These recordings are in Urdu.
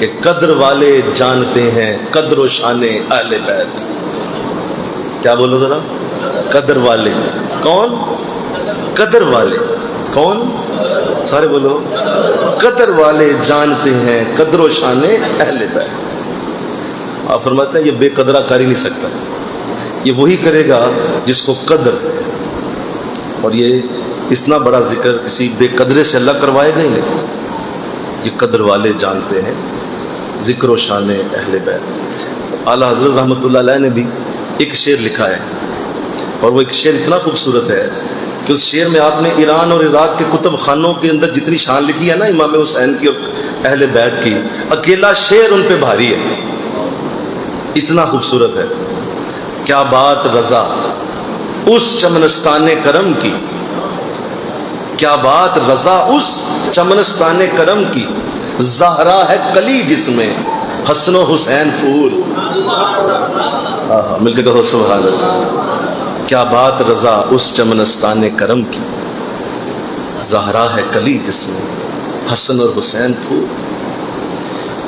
کہ قدر والے جانتے ہیں قدر و شان اہل بیت. کیا بولو ذرا؟ قدر والے. کون؟ قدر والے. کون؟ سارے بولو. قدر والے جانتے ہیں قدر و شان اہل بیت. آپ فرماتے ہیں یہ بے قدرہ کر ہی نہیں سکتا. یہ وہی کرے گا جس کو قدر، اور یہ اتنا بڑا ذکر کسی بے قدرے سے اللہ کروائے گا ہی نہیں. یہ قدر والے جانتے ہیں ذکر و شان اہل بیت. اعلیٰ حضرت رحمۃ اللہ علیہ نے بھی ایک شعر لکھا ہے، اور وہ ایک شعر اتنا خوبصورت ہے کہ اس شعر میں آپ نے ایران اور عراق کے کتب خانوں کے اندر جتنی شان لکھی ہے نا امام حسین کی اور اہل بیت کی، اکیلا شعر ان پہ بھاری ہے. اتنا خوبصورت ہے. کیا بات رضا اس چمنستان کرم کی، کیا بات رضا اس چمنستان کرم کی، زہرا ہے کلی جس میں حسن و حسین پھول. مل کے کہو سبحان اللہ. کیا بات رضا اس چمنستان کرم کی، زہرا ہے کلی جس میں حسن اور حسین پھول.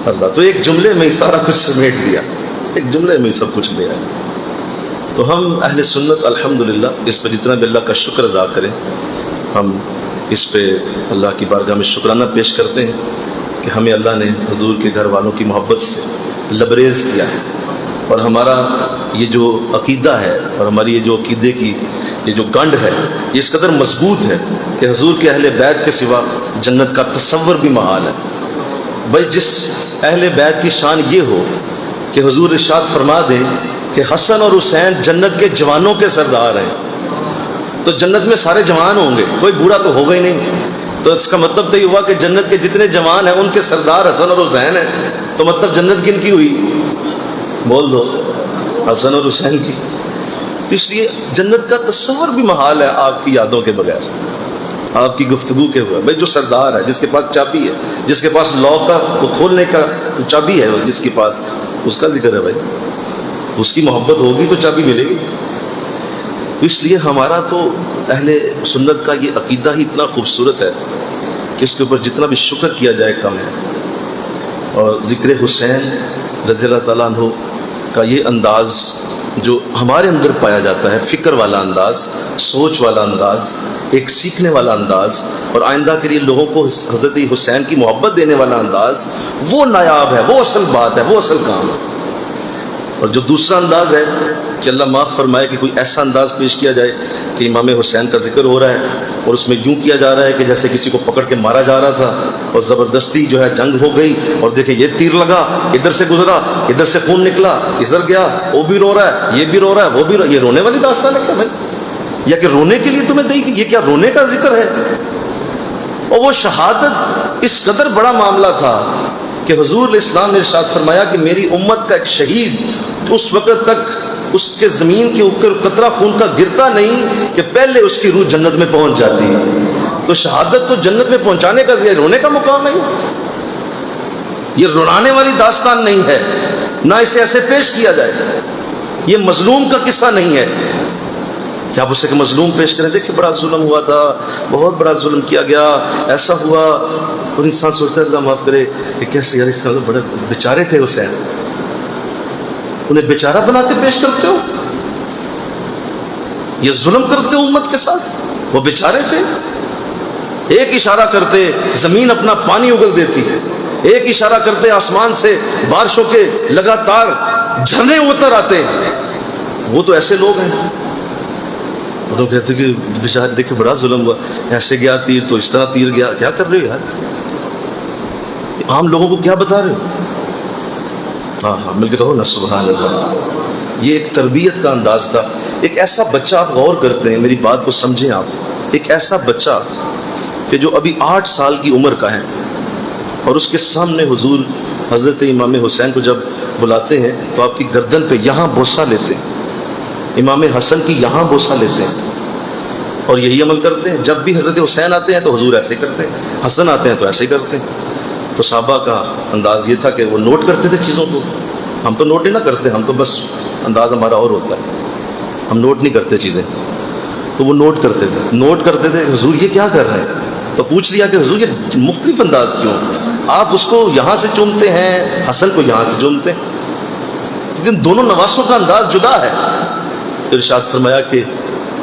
اللہ تو ایک جملے میں ہی سارا کچھ سمیٹ دیا، ایک جملے میں ہی سب کچھ لے آیا. تو ہم اہل سنت الحمدللہ اس پہ جتنا بھی اللہ کا شکر ادا کریں، ہم اس پہ اللہ کی بارگاہ میں شکرانہ پیش کرتے ہیں کہ ہمیں اللہ نے حضور کے گھر والوں کی محبت سے لبریز کیا ہے. اور ہمارا یہ جو عقیدہ ہے اور ہماری یہ جو عقیدے کی یہ جو گنڈ ہے یہ اس قدر مضبوط ہے کہ حضور کے اہل بیت کے سوا جنت کا تصور بھی محال ہے. بھائی جس اہل بیت کی شان یہ ہو کہ حضور ارشاد فرما دیں کہ حسن اور حسین جنت کے جوانوں کے سردار ہیں، تو جنت میں سارے جوان ہوں گے، کوئی بوڑھا تو ہوگا ہی نہیں. تو اس کا مطلب تو یہ ہوا کہ جنت کے جتنے جوان ہیں ان کے سردار حسن اور حسین ہیں. تو مطلب جنت کن کی ہوئی؟ بول دو. حسن اور حسین کی. تو اس لیے جنت کا تصور بھی محال ہے آپ کی یادوں کے بغیر، آپ کی گفتگو کے ہوئے. بھائی جو سردار ہے، جس کے پاس چابی ہے، جس کے پاس لاک کا وہ کھولنے کا چابی ہے، جس کے پاس، اس کا ذکر ہے. بھائی اس کی محبت ہوگی تو چابی ملے گی. تو اس لیے ہمارا تو اہل سنت کا یہ عقیدہ ہی اتنا خوبصورت ہے کہ اس کے اوپر جتنا بھی شکر کیا جائے کم ہے. اور ذکر حسین رضی اللہ تعالیٰ عنہ کا یہ انداز جو ہمارے اندر پایا جاتا ہے، فکر والا انداز، سوچ والا انداز، ایک سیکھنے والا انداز، اور آئندہ کے لیے لوگوں کو حضرت حسین کی محبت دینے والا انداز، وہ نایاب ہے، وہ اصل بات ہے، وہ اصل کام ہے. اور جو دوسرا انداز ہے کہ اللہ معاف فرمائے کہ کوئی ایسا انداز پیش کیا جائے کہ امام حسین کا ذکر ہو رہا ہے اور اس میں یوں کیا جا رہا ہے کہ جیسے کسی کو پکڑ کے مارا جا رہا تھا اور زبردستی جو ہے جنگ ہو گئی، اور دیکھیں یہ تیر لگا، ادھر سے گزرا، ادھر سے خون نکلا، ادھر گیا، وہ بھی رو رہا ہے، یہ بھی رو رہا ہے، وہ بھی یہ رونے والی داستان ہے کیا بھائی؟ یا کہ رونے کے لیے تمہیں دی گئی؟ یہ کیا رونے کا ذکر ہے؟ اور وہ شہادت اس قدر بڑا معاملہ تھا کہ حضور علیہ السلام نے ارشاد فرمایا کہ میری امت کا ایک شہید اس وقت تک اس کے زمین کے اوپر قطرہ خون کا گرتا نہیں کہ پہلے اس کی روح جنت میں پہنچ جاتی. تو شہادت تو جنت میں پہنچانے کا ذریعہ، رونے کا مقام ہے. یہ رلانے والی داستان نہیں ہے، نہ اسے ایسے پیش کیا جائے. یہ مظلوم کا قصہ نہیں ہے کہ آپ اسے کہ مظلوم پیش کریں، دیکھیں بڑا ظلم ہوا تھا، بہت بڑا ظلم کیا گیا، ایسا ہوا. اور انسان سوچتا ہے اللہ معاف کرے کہ کیسے یار اس بڑے بیچارے تھے حسین، انہیں بیچارہ بنا کے پیش کرتے ہو، یہ ظلم کرتے ہو امت کے ساتھ. وہ بیچارے تھے، ایک اشارہ کرتے زمین اپنا پانی اگل دیتی ہے، ایک اشارہ کرتے آسمان سے بارشوں کے لگاتار جھرنے اتر آتے ہیں. وہ تو ایسے لوگ ہیں، وہ تو کہتے کہ بیچارے دیکھے بڑا ظلم ہوا، ایسے گیا تیر تو اس طرح تیر گیا. کیا کر رہے ہو یار؟ عام لوگوں کو کیا بتا رہے ہو؟ ہاں مل کے کہو نا سبحان اللہ. یہ ایک تربیت کا انداز تھا. ایک ایسا بچہ، آپ غور کرتے ہیں میری بات کو سمجھیں آپ، ایک ایسا بچہ کہ جو ابھی 8 سال کی عمر کا ہے اور اس کے سامنے حضور حضرت امام حسین کو جب بلاتے ہیں تو آپ کی گردن پہ یہاں بوسہ لیتے ہیں، امام حسن کی یہاں بوسہ لیتے ہیں اور یہی عمل کرتے ہیں. جب بھی حضرت حسین آتے ہیں تو حضور ایسے کرتے ہیں، حسن آتے ہیں تو ایسے کرتے ہیں. تو صحابہ کا انداز یہ تھا کہ وہ نوٹ کرتے تھے چیزوں کو. ہم تو نوٹ ہی نہ کرتے، ہم تو بس انداز ہمارا اور ہوتا ہے، ہم نوٹ نہیں کرتے چیزیں. تو وہ نوٹ کرتے تھے کہ حضور یہ کیا کر رہے ہیں. تو پوچھ لیا کہ حضور یہ مختلف انداز کیوں؟ آپ اس کو یہاں سے چومتے ہیں، حسن کو یہاں سے چومتے ہیں، لیکن دونوں نواسوں کا انداز جدا ہے۔ تو ارشاد فرمایا کہ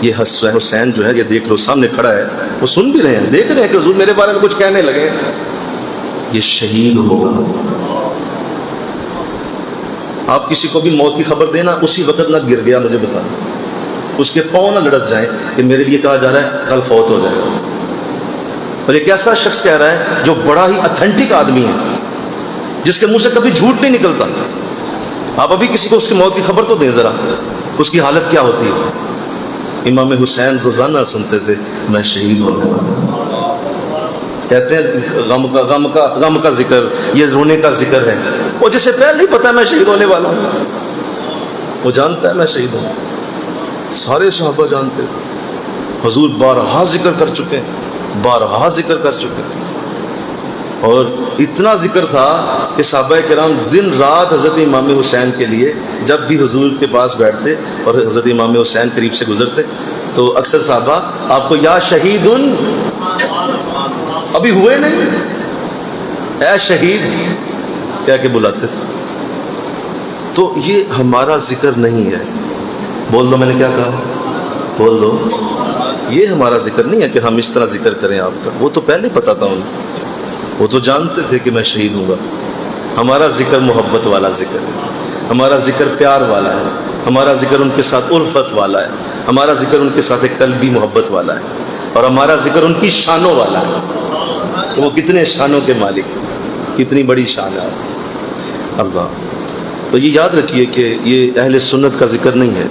یہ حسین جو ہے، یہ دیکھ لو سامنے کھڑا ہے، وہ سن بھی رہے ہیں، دیکھ رہے ہیں کہ حضور میرے بارے میں کچھ کہنے لگے، یہ شہید ہوگا۔ آپ کسی کو بھی موت کی خبر دینا، اسی وقت نہ گر گیا مجھے بتا، اس کے پاؤں نہ لڑک جائیں کہ میرے لیے کہا جا رہا ہے کل فوت ہو جائے گا۔ اور ایک ایسا شخص کہہ رہا ہے جو بڑا ہی اتھینٹک آدمی ہے، جس کے منہ سے کبھی جھوٹ نہیں نکلتا۔ آپ ابھی کسی کو اس کی موت کی خبر تو دیں ذرا، اس کی حالت کیا ہوتی ہے۔ امام حسین روزانہ سنتے تھے میں شہید ہونے والا، کہتے ہیں غم کا ذکر، یہ رونے کا ذکر ہے، وہ جسے پہلے ہی پتا ہے میں شہید ہونے والا ہوں، وہ جانتا ہے میں شہید ہوں۔ سارے صحابہ جانتے تھے، حضور بارہا ذکر کر چکے ہیں، بارہا ذکر کر چکے ہیں، اور اتنا ذکر تھا کہ صحابہ کرام دن رات حضرت امام حسین کے لیے جب بھی حضور کے پاس بیٹھتے اور حضرت امام حسین قریب سے گزرتے تو اکثر صحابہ آپ کو یا شہیدن، ابھی ہوئے نہیں، اے شہید کہہ کے بلاتے تھے۔ تو یہ ہمارا ذکر نہیں ہے، بول دو میں نے کیا کہا، بول دو، یہ ہمارا ذکر نہیں ہے کہ ہم اس طرح ذکر کریں آپ کا، وہ تو پہلے پتا تھا انہیں، وہ تو جانتے تھے کہ میں شہید ہوں گا۔ ہمارا ذکر محبت والا ذکر ہے، ہمارا ذکر پیار والا ہے، ہمارا ذکر ان کے ساتھ الفت والا ہے، ہمارا ذکر ان کے ساتھ ایک قلبی محبت والا ہے، اور ہمارا ذکر ان کی شانوں والا ہے کہ وہ کتنے شانوں کے مالک، کتنی بڑی شان ہے اللہ۔ تو یہ یاد رکھیے کہ یہ اہل سنت کا ذکر نہیں ہے۔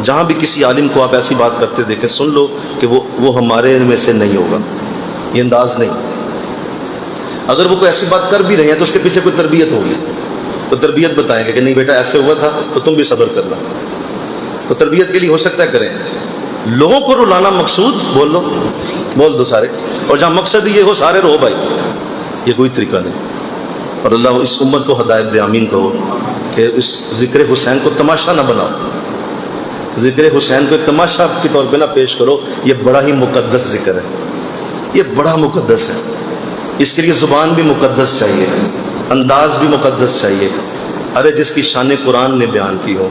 جہاں بھی کسی عالم کو آپ ایسی بات کرتے دیکھیں، سن لو کہ وہ ہمارے میں سے نہیں ہوگا، یہ انداز نہیں۔ اگر وہ کوئی ایسی بات کر بھی رہے ہیں تو اس کے پیچھے کوئی تربیت ہوگی، تو تربیت بتائیں گے کہ نہیں بیٹا ایسے ہوا تھا تو تم بھی صبر کرنا، تو تربیت کے لیے ہو سکتا ہے کریں۔ لوگوں کو رلانا مقصود، بول دو سارے، اور جہاں مقصد یہ ہو سارے رو بھائی، یہ کوئی طریقہ نہیں۔ اور اللہ اس امت کو ہدایت دے، آمین کہو، کہ اس ذکر حسین کو تماشا نہ بناؤ، ذکر حسین کو ایک تماشا کے طور پہ نہ پیش کرو۔ یہ بڑا ہی مقدس ذکر ہے، یہ بڑا مقدس ہے، اس کے لیے زبان بھی مقدس چاہیے، انداز بھی مقدس چاہیے۔ ارے جس کی شان قرآن نے بیان کی ہو،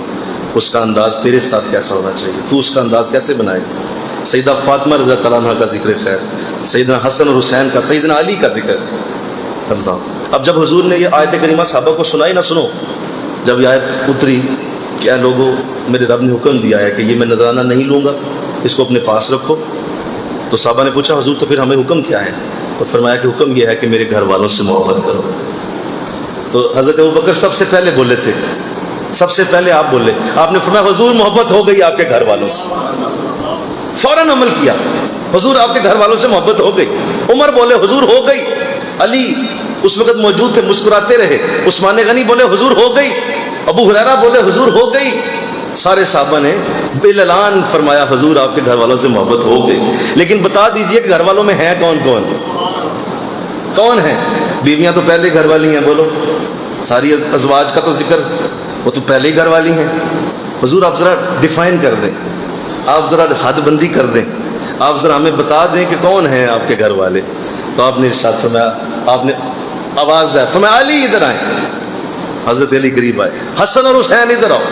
اس کا انداز تیرے ساتھ کیسا ہونا چاہیے، تو اس کا انداز کیسے بنائے گا۔ سیدہ فاطمہ رضی اللہ عنہ کا ذکر خیر، سیدنا حسن اور حسین کا، سیدنا علی کا ذکر اللہ۔ اب جب حضور نے یہ آیت کریمہ صحابہ کو سنائی، نہ سنو، جب یہ آیت اتری کہ اے لوگوں میرے رب نے حکم دیا ہے کہ یہ میں نذرانہ نہیں لوں گا، اس کو اپنے پاس رکھو، تو صحابہ نے پوچھا حضور تو پھر ہمیں حکم کیا ہے؟ تو فرمایا کہ حکم یہ ہے کہ میرے گھر والوں سے محبت کرو۔ تو حضرت ابوبکر سب سے پہلے بولے تھے، سب سے پہلے آپ بولے، آپ نے فرمایا حضور محبت ہو گئی آپ کے گھر والوں سے، فوراً عمل کیا، حضور آپ کے گھر والوں سے محبت ہو گئی۔ عمر بولے حضور ہو گئی، علی اس وقت موجود تھے مسکراتے رہے، عثمان غنی بولے حضور ہو گئی، ابو ہریرہ بولے حضور ہو گئی۔ سارے صحابہ نے بالاعلان فرمایا حضور آپ کے گھر والوں سے محبت ہو گئی۔ لیکن بتا دیجئے کہ گھر والوں میں ہیں کون کون، کون ہیں؟ بیویاں تو پہلے گھر والی ہیں، بولو، ساری ازواج کا تو ذکر، وہ تو پہلے ہی گھر والی ہیں۔ حضور آپ ذرا ڈیفائن کر دیں، آپ ذرا حد بندی کر دیں، آپ ذرا ہمیں بتا دیں کہ کون ہیں آپ کے گھر والے۔ تو آپ نے ارشاد فرمایا، آپ نے آواز دیا، فرمایا علی ادھر آئیں، حضرت علی قریب آئے، حسن اور حسین ادھر آؤ،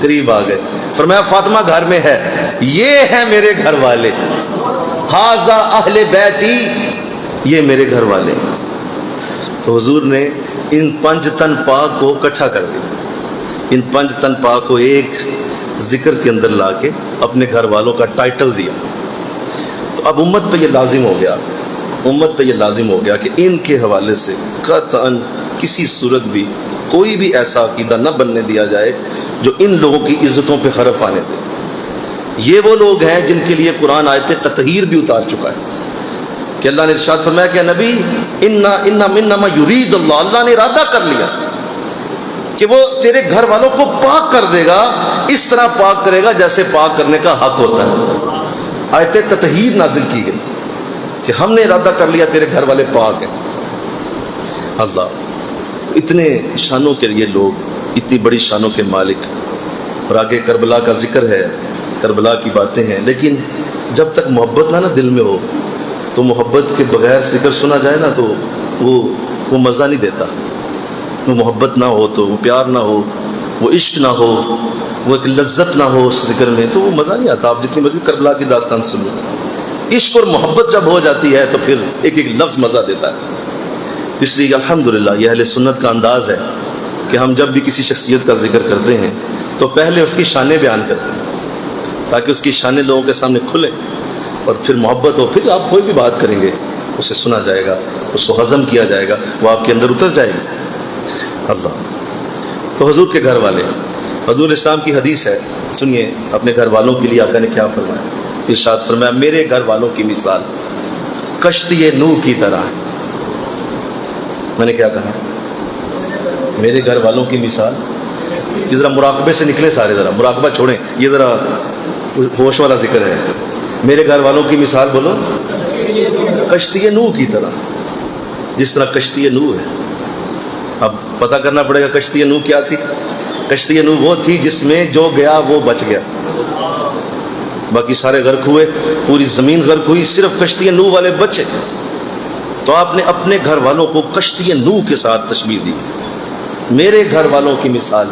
قریب آ گئے، فرمایا فاطمہ گھر میں ہے، یہ ہے میرے گھر والے، ھذا اہل بیتی، یہ میرے گھر والے۔ تو حضور نے ان 5 تن پاک کو اکٹھا کر دیا، ان 5 تن پاک کو ایک ذکر کے اندر لا کے اپنے گھر والوں کا ٹائٹل دیا۔ تو اب امت پہ یہ لازم ہو گیا، امت پہ یہ لازم ہو گیا کہ ان کے حوالے سے قطعاً کسی صورت بھی کوئی بھی ایسا عقیدہ نہ بننے دیا جائے جو ان لوگوں کی عزتوں پہ حرف آنے دے۔ یہ وہ لوگ ہیں جن کے لیے قرآن آیت تطہیر بھی اتار چکا ہے کہ اللہ نے ارشاد فرمایا کہ نبی انا منما یرید اللہ، اللہ نے ارادہ کر لیا کہ وہ تیرے گھر والوں کو پاک کر دے گا، اس طرح پاک کرے گا جیسے پاک کرنے کا حق ہوتا ہے۔ آیت تطہیر نازل کی گئی کہ ہم نے ارادہ کر لیا تیرے گھر والے پاک ہیں۔ اللہ اتنے شانوں کے لیے لوگ، اتنی بڑی شانوں کے مالک، اور آگے کربلا کا ذکر ہے، کربلا کی باتیں ہیں، لیکن جب تک محبت نہ دل میں ہو تو محبت کے بغیر ذکر سنا جائے نا تو وہ وہ مزہ نہیں دیتا. وہ محبت نہ ہو تو، وہ پیار نہ ہو، وہ عشق نہ ہو، وہ ایک لذت نہ ہو اس ذکر میں، تو وہ مزہ نہیں آتا. آپ جتنی مرضی کربلا کی داستان سن لو، عشق اور محبت جب ہو جاتی ہے تو پھر ایک ایک لفظ مزہ دیتا ہے. اس لیے الحمدللہ یہ اہل سنت کا انداز ہے کہ ہم جب بھی کسی شخصیت کا ذکر کرتے ہیں تو پہلے اس کی شانیں بیان کرتے ہیں تاکہ اس کی شانیں لوگوں کے سامنے کھلیں، اور پھر محبت ہو، پھر آپ کوئی بھی بات کریں گے اسے سنا جائے گا، اس کو ہضم کیا جائے گا، وہ آپ کے اندر اتر جائے گی. اللہ. تو حضور کے گھر والے، حضور اسلام کی حدیث ہے، سنیے اپنے گھر والوں کے لیے آقا نے کیا فرمایا. ارشاد فرمایا میرے گھر والوں کی مثال کشتی نوح کی طرح ہے. میں نے کیا کہا؟ میرے گھر والوں کی مثال. یہ ذرا مراقبے سے نکلے سارے، ذرا مراقبہ چھوڑیں، یہ ذرا ہوش والا ذکر ہے. میرے گھر والوں کی مثال بولو کشتی نوح کی طرح، جس طرح کشتی نوح ہے. اب پتہ کرنا پڑے گا کشتی نوح کیا تھی. کشتی نوح وہ تھی جس میں جو گیا وہ بچ گیا، باقی سارے غرق ہوئے، پوری زمین غرق ہوئی، صرف کشتی نوح والے بچے. تو آپ نے اپنے گھر والوں کو کشتی نوح کے ساتھ تشبیہ دی. میرے گھر والوں کی مثال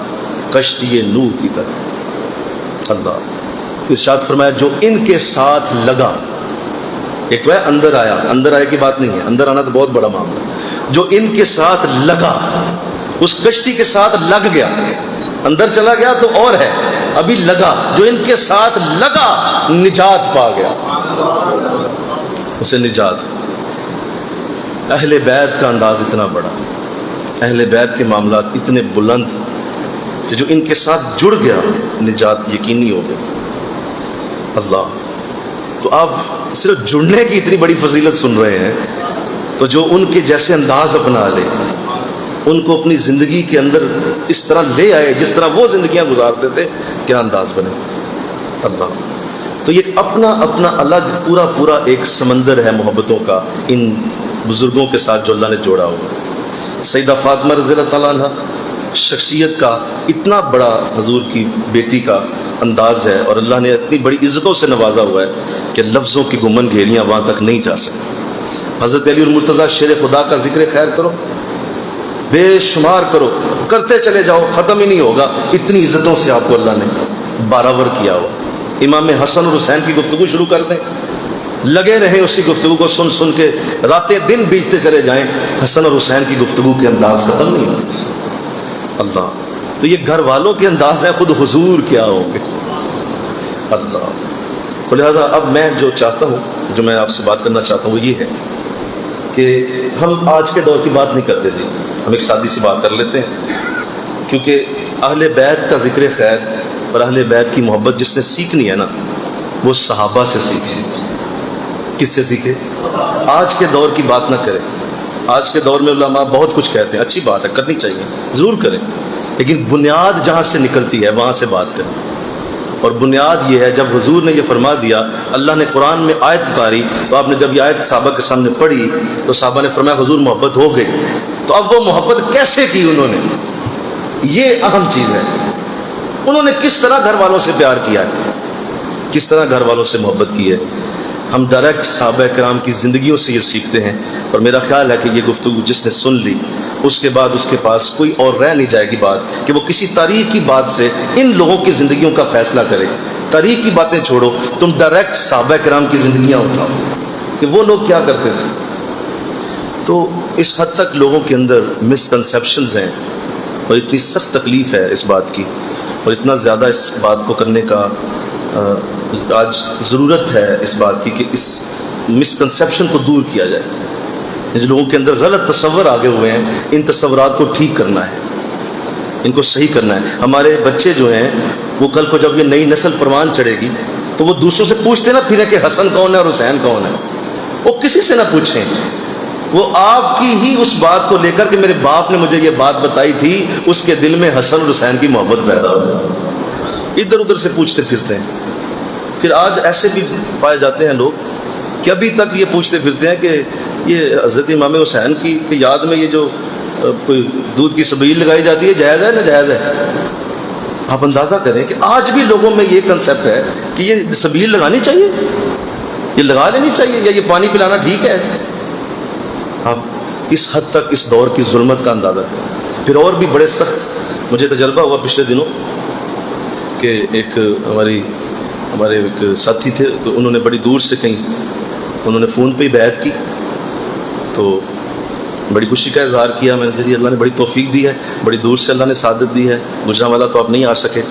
کشتی نوح کی طرح. اللہ. ارشاد فرمایا جو ان کے ساتھ لگا. ایک تو ہے اندر آیا، اندر آئے کی بات نہیں ہے، اندر آنا تو بہت بڑا معاملہ. جو ان کے ساتھ لگا، اس کشتی کے ساتھ لگ گیا، اندر چلا گیا تو اور ہے، ابھی لگا، جو ان کے ساتھ لگا نجات پا گیا، اسے نجات. اہل بیت کا انداز اتنا بڑا، اہل بیت کے معاملات اتنے بلند کہ جو ان کے ساتھ جڑ گیا نجات یقینی ہو گئی. اللہ. تو آپ صرف جڑنے کی اتنی بڑی فضیلت سن رہے ہیں، تو جو ان کے جیسے انداز اپنا لے، ان کو اپنی زندگی کے اندر اس طرح لے آئے جس طرح وہ زندگیاں گزارتے تھے، کیا انداز بنے. اللہ. تو یہ اپنا اپنا الگ پورا ایک سمندر ہے محبتوں کا ان بزرگوں کے ساتھ جو اللہ نے جوڑا ہوا. سیدہ فاطمہ رضی اللہ تعالیٰ عنہ شخصیت کا اتنا بڑا حضور کی بیٹی کا انداز ہے، اور اللہ نے اتنی بڑی عزتوں سے نوازا ہوا ہے کہ لفظوں کی گمن گھیریاں وہاں تک نہیں جا سکتی. حضرت علی المرتضیٰ شیر خدا کا ذکر خیر کرو، بے شمار کرو، کرتے چلے جاؤ، ختم ہی نہیں ہوگا. اتنی عزتوں سے آپ کو اللہ نے باراور کیا ہوا. امام حسن اور حسین کی گفتگو شروع کر دیں، لگے رہیں اسی گفتگو کو سن سن کے، راتیں دن بیچتے چلے جائیں، حسن اور حسین کی گفتگو کے انداز ختم نہیں ہوگا. اللہ. تو یہ گھر والوں کے انداز ہے، خود حضور کیا ہوں گے. اللہ. تو لہذا اب میں جو چاہتا ہوں، جو میں آپ سے بات کرنا چاہتا ہوں وہ یہ ہے کہ ہم آج کے دور کی بات نہیں کرتے تھے، ہم ایک سادی سی بات کر لیتے ہیں، کیونکہ اہل بیت کا ذکر خیر اور اہل بیت کی محبت جس نے سیکھنی ہے نا، وہ صحابہ سے سیکھے. کس سے سیکھے؟ آج کے دور کی بات نہ کریں. آج کے دور میں علماء بہت کچھ کہتے ہیں، اچھی بات ہے، کرنی چاہیے، ضرور کریں، لیکن بنیاد جہاں سے نکلتی ہے وہاں سے بات کریں. اور بنیاد یہ ہے، جب حضور نے یہ فرما دیا، اللہ نے قرآن میں آیت اتاری، تو آپ نے جب یہ آیت صحابہ کے سامنے پڑھی تو صحابہ نے فرمایا حضور محبت ہو گئی. تو اب وہ محبت کیسے کی انہوں نے، یہ اہم چیز ہے. انہوں نے کس طرح گھر والوں سے پیار کیا ہے، کس طرح گھر والوں سے محبت کی ہے. ہم ڈائریکٹ صحابہ کرام کی زندگیوں سے یہ سیکھتے ہیں، اور میرا خیال ہے کہ یہ گفتگو جس نے سن لی اس کے بعد اس کے پاس کوئی اور رہ نہیں جائے گی بات کہ وہ کسی تاریخ کی بات سے ان لوگوں کی زندگیوں کا فیصلہ کرے. تاریخ کی باتیں چھوڑو، تم ڈائریکٹ صحابہ کرام کی زندگیاں اٹھاؤ کہ وہ لوگ کیا کرتے تھے. تو اس حد تک لوگوں کے اندر مسکنسیپشنز ہیں، اور اتنی سخت تکلیف ہے اس بات کی، اور اتنا زیادہ اس بات کو کرنے کا آج ضرورت ہے اس بات کی کہ اس مسکنسیپشن کو دور کیا جائے. جو لوگوں کے اندر غلط تصور آگے ہوئے ہیں، ان تصورات کو ٹھیک کرنا ہے، ان کو صحیح کرنا ہے. ہمارے بچے جو ہیں وہ کل کو جب یہ نئی نسل پروان چڑھے گی تو وہ دوسروں سے پوچھتے نہ پھریں کہ حسن کون ہے اور حسین کون ہے. وہ کسی سے نہ پوچھیں، وہ آپ کی ہی اس بات کو لے کر کہ میرے باپ نے مجھے یہ بات بتائی تھی، اس کے دل میں حسن اور حسین کی محبت پیدا ہو جائے. ادھر ادھر سے پوچھتے پھرتے ہیں. پھر آج ایسے بھی پائے جاتے ہیں لوگ کہ ابھی تک یہ پوچھتے پھرتے ہیں کہ یہ حضرت امام حسین کی یاد میں یہ جو کوئی دودھ کی سبیل لگائی جاتی ہے، جائز ہے نہ جائز ہے. آپ اندازہ کریں کہ آج بھی لوگوں میں یہ کنسیپٹ ہے کہ یہ سبیل لگانی چاہیے، یہ لگا لینی چاہیے، یا یہ پانی پلانا ٹھیک ہے. آپ اس حد تک اس دور کی ظلمت کا اندازہ کریں۔ پھر اور بھی بڑے سخت مجھے تجربہ ہوا پچھلے دنوں کہ ایک ہمارے ایک ساتھی تھے، تو انہوں نے بڑی دور سے کہیں انہوں نے فون پہ ہی بیعت کی، تو بڑی خوشی کا اظہار کیا۔ میں نے کہا جی اللہ نے بڑی توفیق دی ہے، بڑی دور سے اللہ نے سعادت دی ہے، گجرانوالہ تو آپ نہیں آ سکے۔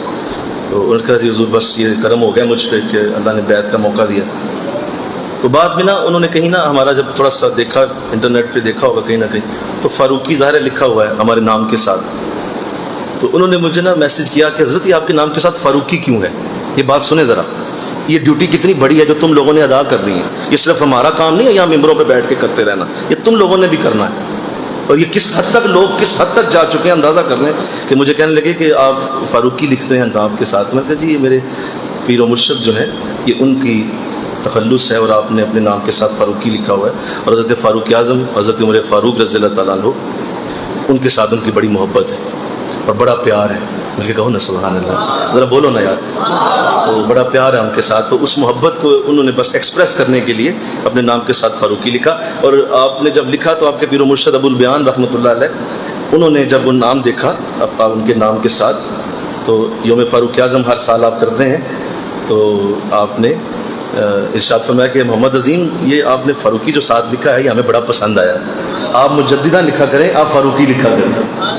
تو انہوں نے کہا جی حضور بس یہ کرم ہو گیا مجھ پہ کہ اللہ نے بیعت کا موقع دیا۔ تو بعد میں نا انہوں نے کہیں نا ہمارا جب تھوڑا سا دیکھا، انٹرنیٹ پہ دیکھا ہوگا کہیں نہ کہیں، تو فاروقی ظاہر لکھا ہوا ہے ہمارے نام کے ساتھ۔ تو انہوں نے مجھے نا میسج کیا کہ حضرت یہ آپ کے نام کے ساتھ فاروقی کیوں ہے؟ یہ بات سنیں ذرا، یہ ڈیوٹی کتنی بڑی ہے جو تم لوگوں نے ادا کر رہی ہے۔ یہ صرف ہمارا کام نہیں ہے یہاں ممبروں پہ بیٹھ کے کرتے رہنا، یہ تم لوگوں نے بھی کرنا ہے۔ اور یہ کس حد تک لوگ کس حد تک جا چکے ہیں اندازہ کر لیں کہ مجھے کہنے لگے کہ آپ فاروقی لکھتے ہیں نام کے ساتھ۔ میں نے کہا جی یہ میرے پیر و مرشد جو ہیں یہ ان کی تخلص ہے، اور آپ نے اپنے نام کے ساتھ فاروقی لکھا ہوا ہے، اور حضرت فاروق اعظم حضرت عمر فاروق رضی اللہ تعالیٰ عنہ ان کے ساتھ ان کی بڑی محبت ہے اور بڑا پیار ہے۔ مجھے کہو نا سبحان اللہ، ذرا بولو نا یار، تو بڑا پیار ہے ان کے ساتھ۔ تو اس محبت کو انہوں نے بس ایکسپریس کرنے کے لیے اپنے نام کے ساتھ فاروقی لکھا۔ اور آپ نے جب لکھا تو آپ کے پیر و مرشد ابو البیان رحمۃ اللہ علیہ انہوں نے جب وہ نام دیکھا اب ان کے نام کے ساتھ، تو یوم فاروق اعظم ہر سال آپ کرتے ہیں، تو آپ نے ارشاد فرمایا کہ محمد عظیم یہ آپ نے فاروقی جو ساتھ لکھا ہے یہ ہمیں بڑا پسند آیا، آپ مجددہ لکھا کریں، آپ فاروقی لکھا کریں۔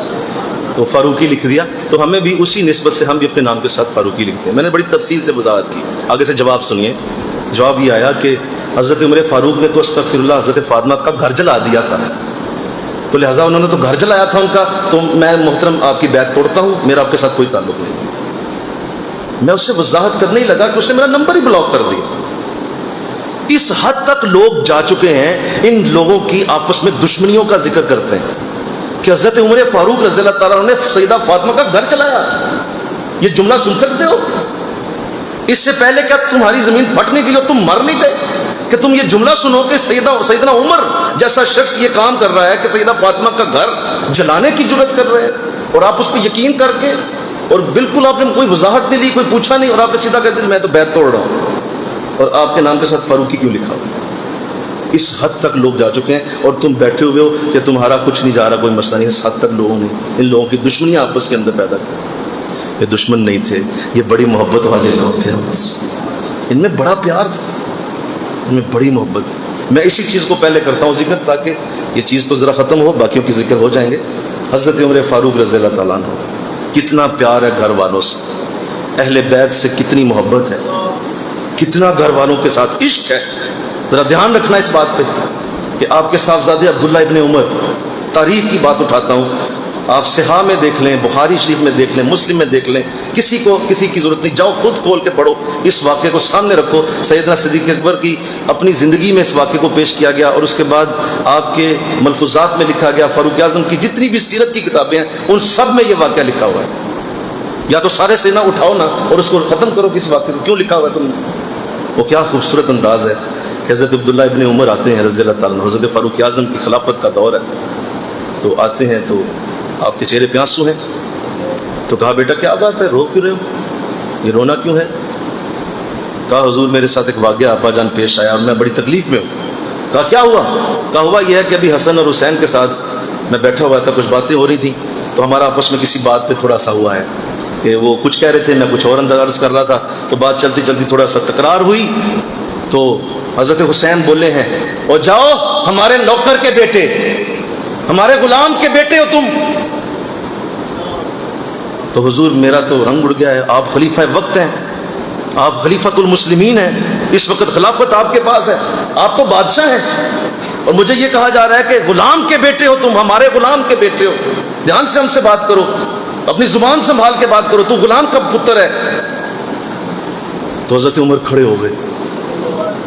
تو فاروقی لکھ دیا، تو ہمیں بھی اسی نسبت سے ہم بھی اپنے نام کے ساتھ فاروقی لکھتے ہیں۔ میں نے بڑی تفصیل سے وضاحت کی، آگے سے جواب سنیے۔ جواب یہ آیا کہ حضرت عمر فاروق نے تو استغفر اللہ حضرت فاطمہ کا گھر جلا دیا تھا، تو لہٰذا انہوں نے تو گھر جلایا تھا ان کا، تو میں محترم آپ کی بیعت توڑتا ہوں، میرا آپ کے ساتھ کوئی تعلق نہیں۔ میں اس سے وضاحت کرنے ہی لگا کہ اس نے میرا نمبر ہی بلاک کر دیا۔ اس حد تک لوگ جا چکے ہیں، ان لوگوں کی آپس میں دشمنیوں کا ذکر کرتے ہیں کہ حضرت عمر فاروق رضی اللہ تعالیٰ عنہ نے سیدہ فاطمہ کا گھر چلایا۔ یہ جملہ سن سکتے ہو؟ اس سے پہلے کیا تمہاری زمین پھٹ نہیں گئی اور تم مر نہیں گئے کہ تم یہ جملہ سنو کہ سیدنا عمر جیسا شخص یہ کام کر رہا ہے کہ سیدہ فاطمہ کا گھر جلانے کی جرات کر رہے ہیں، اور آپ اس پہ یقین کر کے، اور بالکل آپ نے کوئی وضاحت نہیں لی، کوئی پوچھا نہیں، اور آپ نے سیدھا کہہ دیا میں تو بیعت توڑ رہا ہوں، اور آپ کے نام کے ساتھ فاروقی کیوں لکھا ہو؟ اس حد تک لوگ جا چکے ہیں، اور تم بیٹھے ہوئے ہو کہ تمہارا کچھ نہیں جا رہا، کوئی مسئلہ نہیں۔ اس حد تک لوگوں نے ان لوگوں کی دشمنیاں آپس کے اندر پیدا کی۔ یہ دشمن نہیں تھے، یہ بڑی محبت والے لوگ تھے، ان میں بڑا پیار تھا، ان میں بڑی محبت۔ میں اسی چیز کو پہلے کرتا ہوں ذکر تاکہ یہ چیز تو ذرا ختم ہو، باقیوں کی ذکر ہو جائیں گے۔ حضرت عمر فاروق رضی اللہ تعالیٰ عنہ کتنا پیار ہے گھر والوں سے، اہل بیت سے کتنی محبت ہے، کتنا گھر والوں کے ساتھ عشق ہے۔ ذرا دھیان رکھنا اس بات پہ کہ آپ کے صاحبزادے عبداللہ ابن عمر، تاریخ کی بات اٹھاتا ہوں، آپ صحاح میں دیکھ لیں، بخاری شریف میں دیکھ لیں، مسلم میں دیکھ لیں، کسی کی ضرورت نہیں، جاؤ خود کھول کے پڑھو، اس واقعے کو سامنے رکھو۔ سیدنا صدیق اکبر کی اپنی زندگی میں اس واقعے کو پیش کیا گیا، اور اس کے بعد آپ کے ملفوظات میں لکھا گیا، فاروق اعظم کی جتنی بھی سیرت کی کتابیں ہیں ان سب میں یہ واقعہ لکھا ہوا ہے۔ یا تو سارے سے نہ اٹھاؤ نا اور اس کو ختم کرو، کس واقعے کو کیوں لکھا ہوا ہے تم نے؟ وہ کیا خوبصورت انداز ہے کہ حضرت عبداللہ ابن عمر آتے ہیں رضی اللہ تعالیٰ عنہ، حضرت فاروق اعظم کی خلافت کا دور ہے، تو آتے ہیں تو آپ کے چہرے پہ آنسو ہیں، تو کہا بیٹا کیا بات ہے، رو کیوں رہے ہو، یہ رونا کیوں ہے؟ کہا حضور میرے ساتھ ایک واقعہ آپا جان پیش آیا اور میں بڑی تکلیف میں ہوں۔ کہا کیا ہوا؟ کہا ہوا یہ ہے کہ ابھی حسن اور حسین کے ساتھ میں بیٹھا ہوا تھا، کچھ باتیں ہو رہی تھیں، تو ہمارا آپس میں کسی بات پہ تھوڑا سا ہوا ہے کہ وہ کچھ کہہ رہے تھے، میں کچھ اور اندر عرض کر رہا تھا، تو بات چلتی چلتی تھوڑا سا تکرار ہوئی، تو حضرت حسین بولے ہیں اور جاؤ ہمارے نوکر کے بیٹے، ہمارے غلام کے بیٹے ہو تم۔ تو حضور میرا تو رنگ اڑ گیا ہے، آپ خلیفہ وقت ہیں، آپ خلیفۃ المسلمین ہیں، اس وقت خلافت آپ کے پاس ہے، آپ تو بادشاہ ہیں، اور مجھے یہ کہا جا رہا ہے کہ غلام کے بیٹے ہو تم، ہمارے غلام کے بیٹے ہو، دھیان سے ہم سے بات کرو، اپنی زبان سنبھال کے بات کرو، تو غلام کا پتر ہے۔ تو حضرت عمر کھڑے ہو گئے،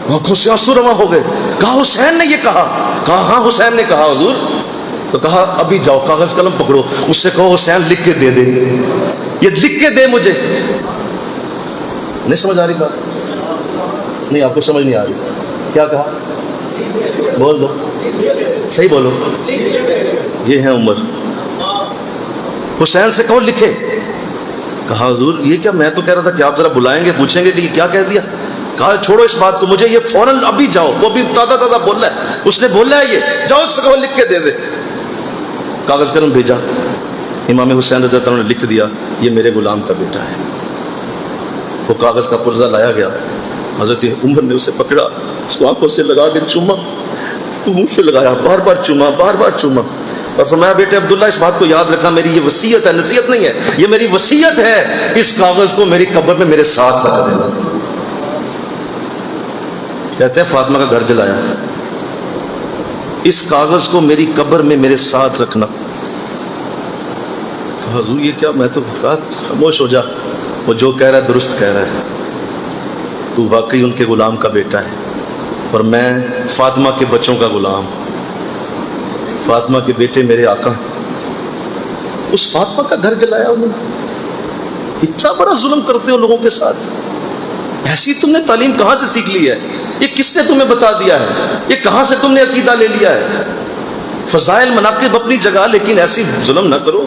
آنکھوں سے آنسو رواں ہو گئے، کہا حسین نے یہ کہا؟ کہا ہاں حسین نے کہا حضور۔ تو کہا ابھی جاؤ کاغذ قلم پکڑو، مجھ سے کہو حسین لکھ کے دے دے، یہ لکھ کے دے مجھے۔ نہیں سمجھ آ رہی بات؟ نہیں آپ کو سمجھ نہیں آ رہی؟ کیا کہا؟ بول دو، صحیح بولو۔ یہ ہے عمر، حسین سے کہو لکھے۔ کہا حضور یہ کیا، میں تو کہہ رہا تھا کہ آپ ذرا بلائیں گے، پوچھیں گے کہ یہ کیا کہہ دیا، کہا چھوڑو اس بات کو, مجھے یہ فوراً ابھی جاؤ, وہ ابھی تازہ بول رہا ہے, اس نے بولا ہے یہ, جاؤ اس کو لکھ کے دے دے. کاغذ قلم بھیجا, امام حسین رضی اللہ عنہ نے لکھ دیا یہ میرے غلام کا بیٹا ہے. وہ کاغذ کا پرزہ لایا گیا, حضرت عمر نے اسے پکڑا, اس کو آنکھوں سے لگا کے چوما, منہ سے لگایا, بار بار چوما, بار بار چوما, اور فرمایا بیٹے عبداللہ اس بات کو یاد رکھنا, میری یہ وصیت ہے, نصیحت نہیں ہے, یہ میری وصیت ہے, اس کاغذ کو میری قبر میں میرے ساتھ رکھ دینا. کہتے ہیں فاطمہ کا گھر جلایا, اس کاغذ کو میری قبر میں میرے ساتھ رکھنا. حضور یہ کیا, میں تو کہا خاموش ہو جا, وہ جو کہہ رہا ہے درست کہہ رہا ہے, تو واقعی ان کے غلام کا بیٹا ہے, اور میں فاطمہ کے بچوں کا غلام, فاطمہ کے بیٹے میرے آقا. اس فاطمہ کا گھر جلایا انہوں نے, اتنا بڑا ظلم کرتے ہو لوگوں کے ساتھ. ایسی تم نے تعلیم کہاں سے سیکھ لی ہے, یہ کس نے تمہیں بتا دیا ہے, یہ کہاں سے تم نے عقیدہ لے لیا ہے. فضائل مناقب اپنی جگہ, لیکن ایسی ظلم نہ کرو,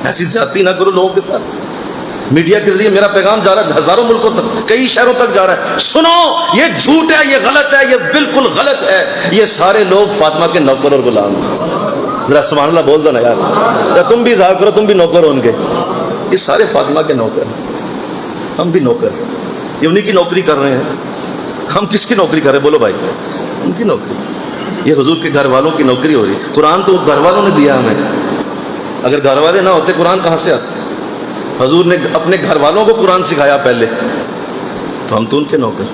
ایسی زیادتی نہ کرو لوگوں کے ساتھ. میڈیا کے ذریعے میرا پیغام جا رہا ہے ہزاروں ملکوں تک, کئی شہروں تک جا رہا ہے, سنو یہ جھوٹ ہے, یہ غلط ہے, یہ بالکل غلط ہے, یہ سارے لوگ فاطمہ کے نوکر اور غلام ہیں. ذرا سبحان اللہ بول دو نا یار, یا تم بھی اظہار کرو تم بھی نوکر ہو ان کے. یہ سارے فاطمہ کے نوکر ہیں, ہم بھی نوکر ہیں, یہ انہی کی نوکری کر رہے ہیں. ہم کس کی نوکری کر رہے ہیں بولو بھائی, ان کی نوکری. یہ حضور کے گھر والوں کی نوکری ہو رہی ہے. قرآن تو گھر والوں نے دیا ہمیں, اگر گھر والے نہ ہوتے قرآن کہاں سے آتا. حضور نے اپنے گھر والوں کو قرآن سکھایا پہلے, تو ہم تو ان کے نوکر.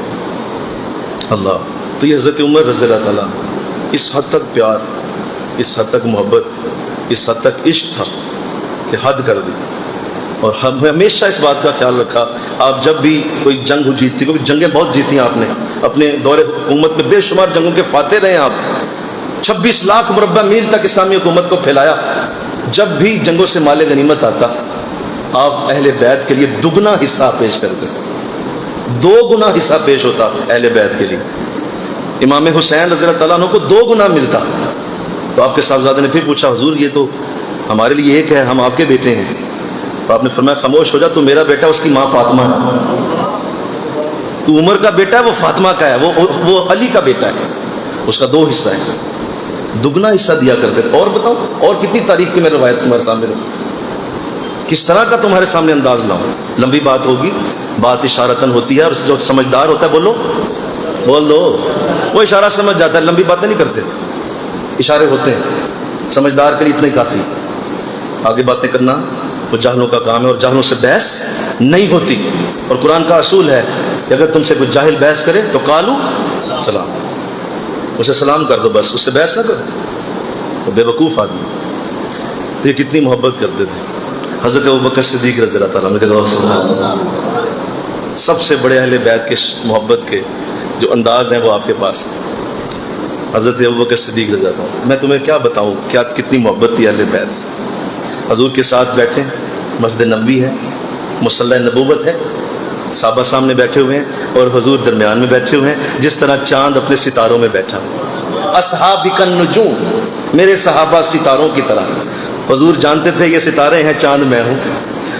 اللہ, تو یہ حضرت عمر رضی اللہ تعالیٰ, اس حد تک پیار, اس حد تک محبت, اس حد تک عشق تھا کہ حد کر دی. اور ہم ہمیشہ اس بات کا خیال رکھا, آپ جب بھی کوئی جنگ جیتتی, کیونکہ جنگیں بہت جیتی ہیں آپ نے اپنے دور حکومت میں, بے شمار جنگوں کے فاتح رہے ہیں آپ, 26 لاکھ مربع میل تک اسلامی حکومت کو پھیلایا. جب بھی جنگوں سے مال غنیمت آتا, آپ اہل بیت کے لیے دگنا حصہ پیش کرتے, 2 گنا حصہ پیش ہوتا اہل بیت کے لیے. امام حسین رضی اللہ تعالیٰ عنہ کو 2 گنا ملتا. تو آپ کے صاحبزادے نے پھر پوچھا حضور یہ تو ہمارے لیے ایک ہے, ہم آپ کے بیٹے ہیں. تو آپ نے فرمایا خاموش ہو جا, تو میرا بیٹا اس کی ماں فاطمہ ہے, تو عمر کا بیٹا ہے وہ فاطمہ کا ہے, وہ علی کا بیٹا ہے, اس کا 2 حصہ ہے, دگنا حصہ دیا کرتے تھے. اور بتاؤ اور کتنی تاریخ کی میں روایت تمہارے سامنے رکھوں, کس طرح کا تمہارے سامنے انداز لاؤں. لمبی بات ہوگی, بات اشارتاً ہوتی ہے, اور جو سمجھدار ہوتا ہے بولو بول دو, وہ اشارہ سمجھ جاتا ہے. لمبی باتیں نہیں کرتے, اشارے ہوتے ہیں, سمجھدار کے لیے اتنا ہی کافی. آگے باتیں کرنا وہ جاہلوں کا کام ہے, اور جاہلوں سے بحث نہیں ہوتی. اور قرآن کا اصول ہے کہ اگر تم سے کوئی جاہل بحث کرے تو قالو سلام, اسے سلام کر دو بس, اس سے بحث نہ کرو, وہ بے وقوف آدمی. تو یہ کتنی محبت کرتے تھے حضرت ابوبکر صدیق رضی اللہ تعالیٰ عنہ. سب سے بڑے اہل بیت کے محبت کے جو انداز ہیں وہ آپ کے پاس ہیں. حضرت ابوبکر صدیق رضی اللہ عنہ, میں تمہیں کیا بتاؤں کیا کتنی محبت تھی اہل بیت سے. حضور کے ساتھ بیٹھے, مسجد نبوی ہے, مصلی نبوت ہے, صحابہ سامنے بیٹھے ہوئے ہیں, اور حضور درمیان میں بیٹھے ہوئے ہیں, جس طرح چاند اپنے ستاروں میں بیٹھا ہوا. اصحابک النجوم, میرے صحابہ ستاروں کی طرح. حضور جانتے تھے یہ ستارے ہیں, چاند میں ہوں.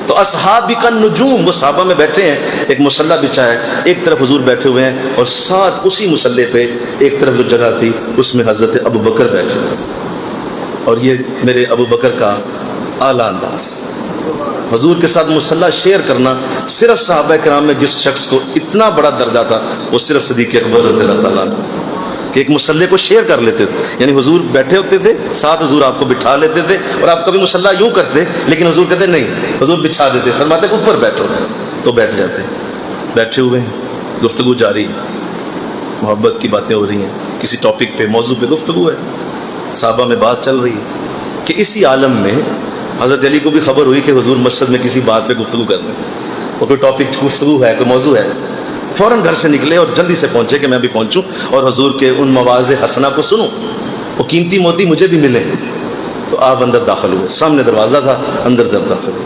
تو اصحابک النجوم, وہ صحابہ میں بیٹھے ہیں, ایک مصلی بچھا ہے, ایک طرف حضور بیٹھے ہوئے ہیں, اور ساتھ اسی مصلی پہ ایک طرف جو جگہ تھی اس میں حضرت ابوبکر بیٹھے ہوئے. اور یہ میرے ابوبکر کا اعلیٰ انداز. حضور کے ساتھ مصلی شیئر کرنا, صرف صحابہ کرام میں جس شخص کو اتنا بڑا درجہ تھا وہ صرف صدیق اکبر رضی اللہ تعالیٰ عنہ, کہ ایک مصلی کو شیئر کر لیتے تھے. یعنی حضور بیٹھے ہوتے تھے, ساتھ حضور آپ کو بٹھا لیتے تھے, اور آپ کبھی مصلی یوں کرتے, لیکن حضور کہتے نہیں, حضور بچھا دیتے, فرماتے اوپر بیٹھو, تو بیٹھ جاتے. بیٹھے ہوئے ہیں, گفتگو جاری ہے, محبت کی باتیں ہو رہی ہیں, کسی ٹاپک پہ موضوع پہ گفتگو ہے, صحابہ میں بات چل رہی ہے, کہ اسی عالم میں حضرت علی کو بھی خبر ہوئی کہ حضور مسجد میں کسی بات پہ گفتگو کر رہے ہیں, اور کوئی ٹاپک گفتگو ہے, کوئی موضوع ہے. فوراً گھر سے نکلے اور جلدی سے پہنچے کہ میں بھی پہنچوں اور حضور کے ان مواعظ حسنہ کو سنوں, وہ قیمتی موتی مجھے بھی ملے. تو آپ اندر داخل ہوئے, سامنے دروازہ تھا, اندر داخل ہوئے.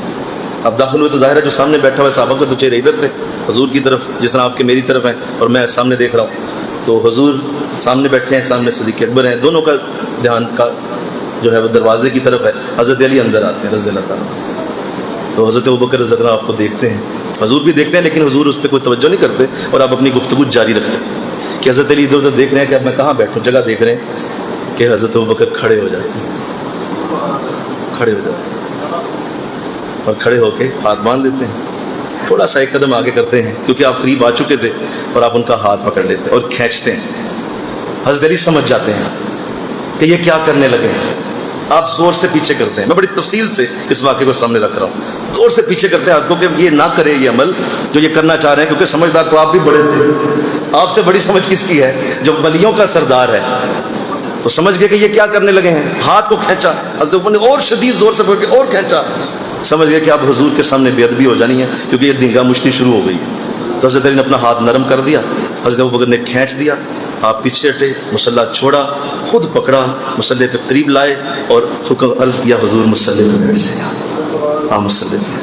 اب داخل ہوئے تو ظاہر ہے جو سامنے بیٹھا ہوا صحابہ کو تو چہرے ادھر تھے حضور کی طرف, جس طرح آپ کے میری طرف ہیں, اور میں سامنے دیکھ رہا ہوں. تو حضور سامنے بیٹھے ہیں, سامنے صدیق اکبر ہیں, دونوں کا دھیان کا جو ہے وہ دروازے کی طرف ہے. حضرت علی اندر آتے ہیں رضی اللہ تعالیٰ. تو حضرت ابوبکر رضی اللہ آپ کو دیکھتے ہیں, حضور بھی دیکھتے ہیں لیکن حضور اس پہ کوئی توجہ نہیں کرتے اور آپ اپنی گفتگو جاری رکھتے ہیں کہ حضرت علی ادھر ادھر دیکھ رہے ہیں کہ اب میں کہاں بیٹھوں، جگہ دیکھ رہے ہیں کہ حضرت ابوبکر کھڑے ہو جاتے ہیں، کھڑے ہو جاتے ہیں اور کھڑے ہو کے ہاتھ باندھ دیتے ہیں، تھوڑا سا ایک قدم آگے کرتے ہیں کیونکہ آپ قریب آ چکے تھے اور آپ ان کا ہاتھ پکڑ لیتے اور کھینچتے ہیں۔ حضرت علی سمجھ جاتے ہیں کہ یہ کیا کرنے لگے ہیں، آپ زور سے پیچھے کرتے ہیں۔ میں بڑی تفصیل سے اس واقعے کو سامنے رکھ رہا ہوں، زور سے پیچھے کرتے ہیں ہاتھ کو کہ یہ نہ کرے یہ عمل جو یہ کرنا چاہ رہے ہیں، کیونکہ سمجھدار تو آپ بھی بڑے تھے، آپ سے بڑی سمجھ کس کی ہے؟ جو ولیوں کا سردار ہے۔ تو سمجھ گئے کہ یہ کیا کرنے لگے ہیں، ہاتھ کو کھینچا، حضرت عمر نے اور شدید زور سے پکڑ کے اور کھینچا، سمجھ گئے کہ اب حضور کے سامنے بے ادبی ہو جانی ہے کیونکہ یہ دنگا مشتی شروع ہو گئی۔ تو حضرت علی نے اپنا ہاتھ نرم کر دیا، حضرت ابوبکر نے کھینچ دیا، آپ پیچھے ہٹے، مصلی چھوڑا، خود پکڑا، مصلی پہ قریب لائے اور حکم عرض کیا حضور مصلی پہ بیٹھ جائے، آپ مصلی پہ۔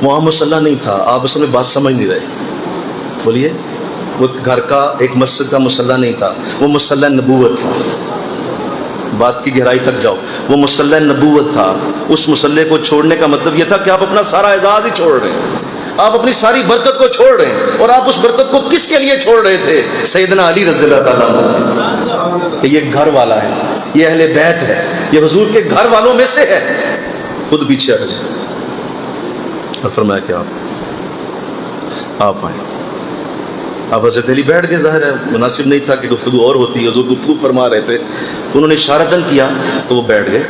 وہاں مصلی نہیں تھا، آپ اصل میں بات سمجھ نہیں رہے، بولیے۔ وہ گھر کا ایک مسجد کا مصلی نہیں تھا، وہ مصلی نبوت تھا۔ بات کی گہرائی تک جاؤ، وہ مصلی نبوت تھا۔ اس مصلی کو چھوڑنے کا مطلب یہ تھا کہ آپ اپنا سارا اعزاز ہی چھوڑ رہے ہیں، آپ اپنی ساری برکت کو چھوڑ رہے ہیں، اور آپ اس برکت کو کس کے لیے چھوڑ رہے تھے؟ سیدنا علی رضی اللہ تعالیٰ عنہ، کہ یہ گھر والا ہے، یہ اہل بیت ہے، یہ حضور کے گھر والوں میں سے ہے۔ خود پیچھے ہٹ گئے اور فرمایا کہ آپ آئیں۔ اب حضرت علی بیٹھ گئے، ظاہر ہے مناسب نہیں تھا کہ گفتگو اور ہوتی، حضور گفتگو فرما رہے تھے تو انہوں نے اشارتاً کیا تو وہ بیٹھ گئے۔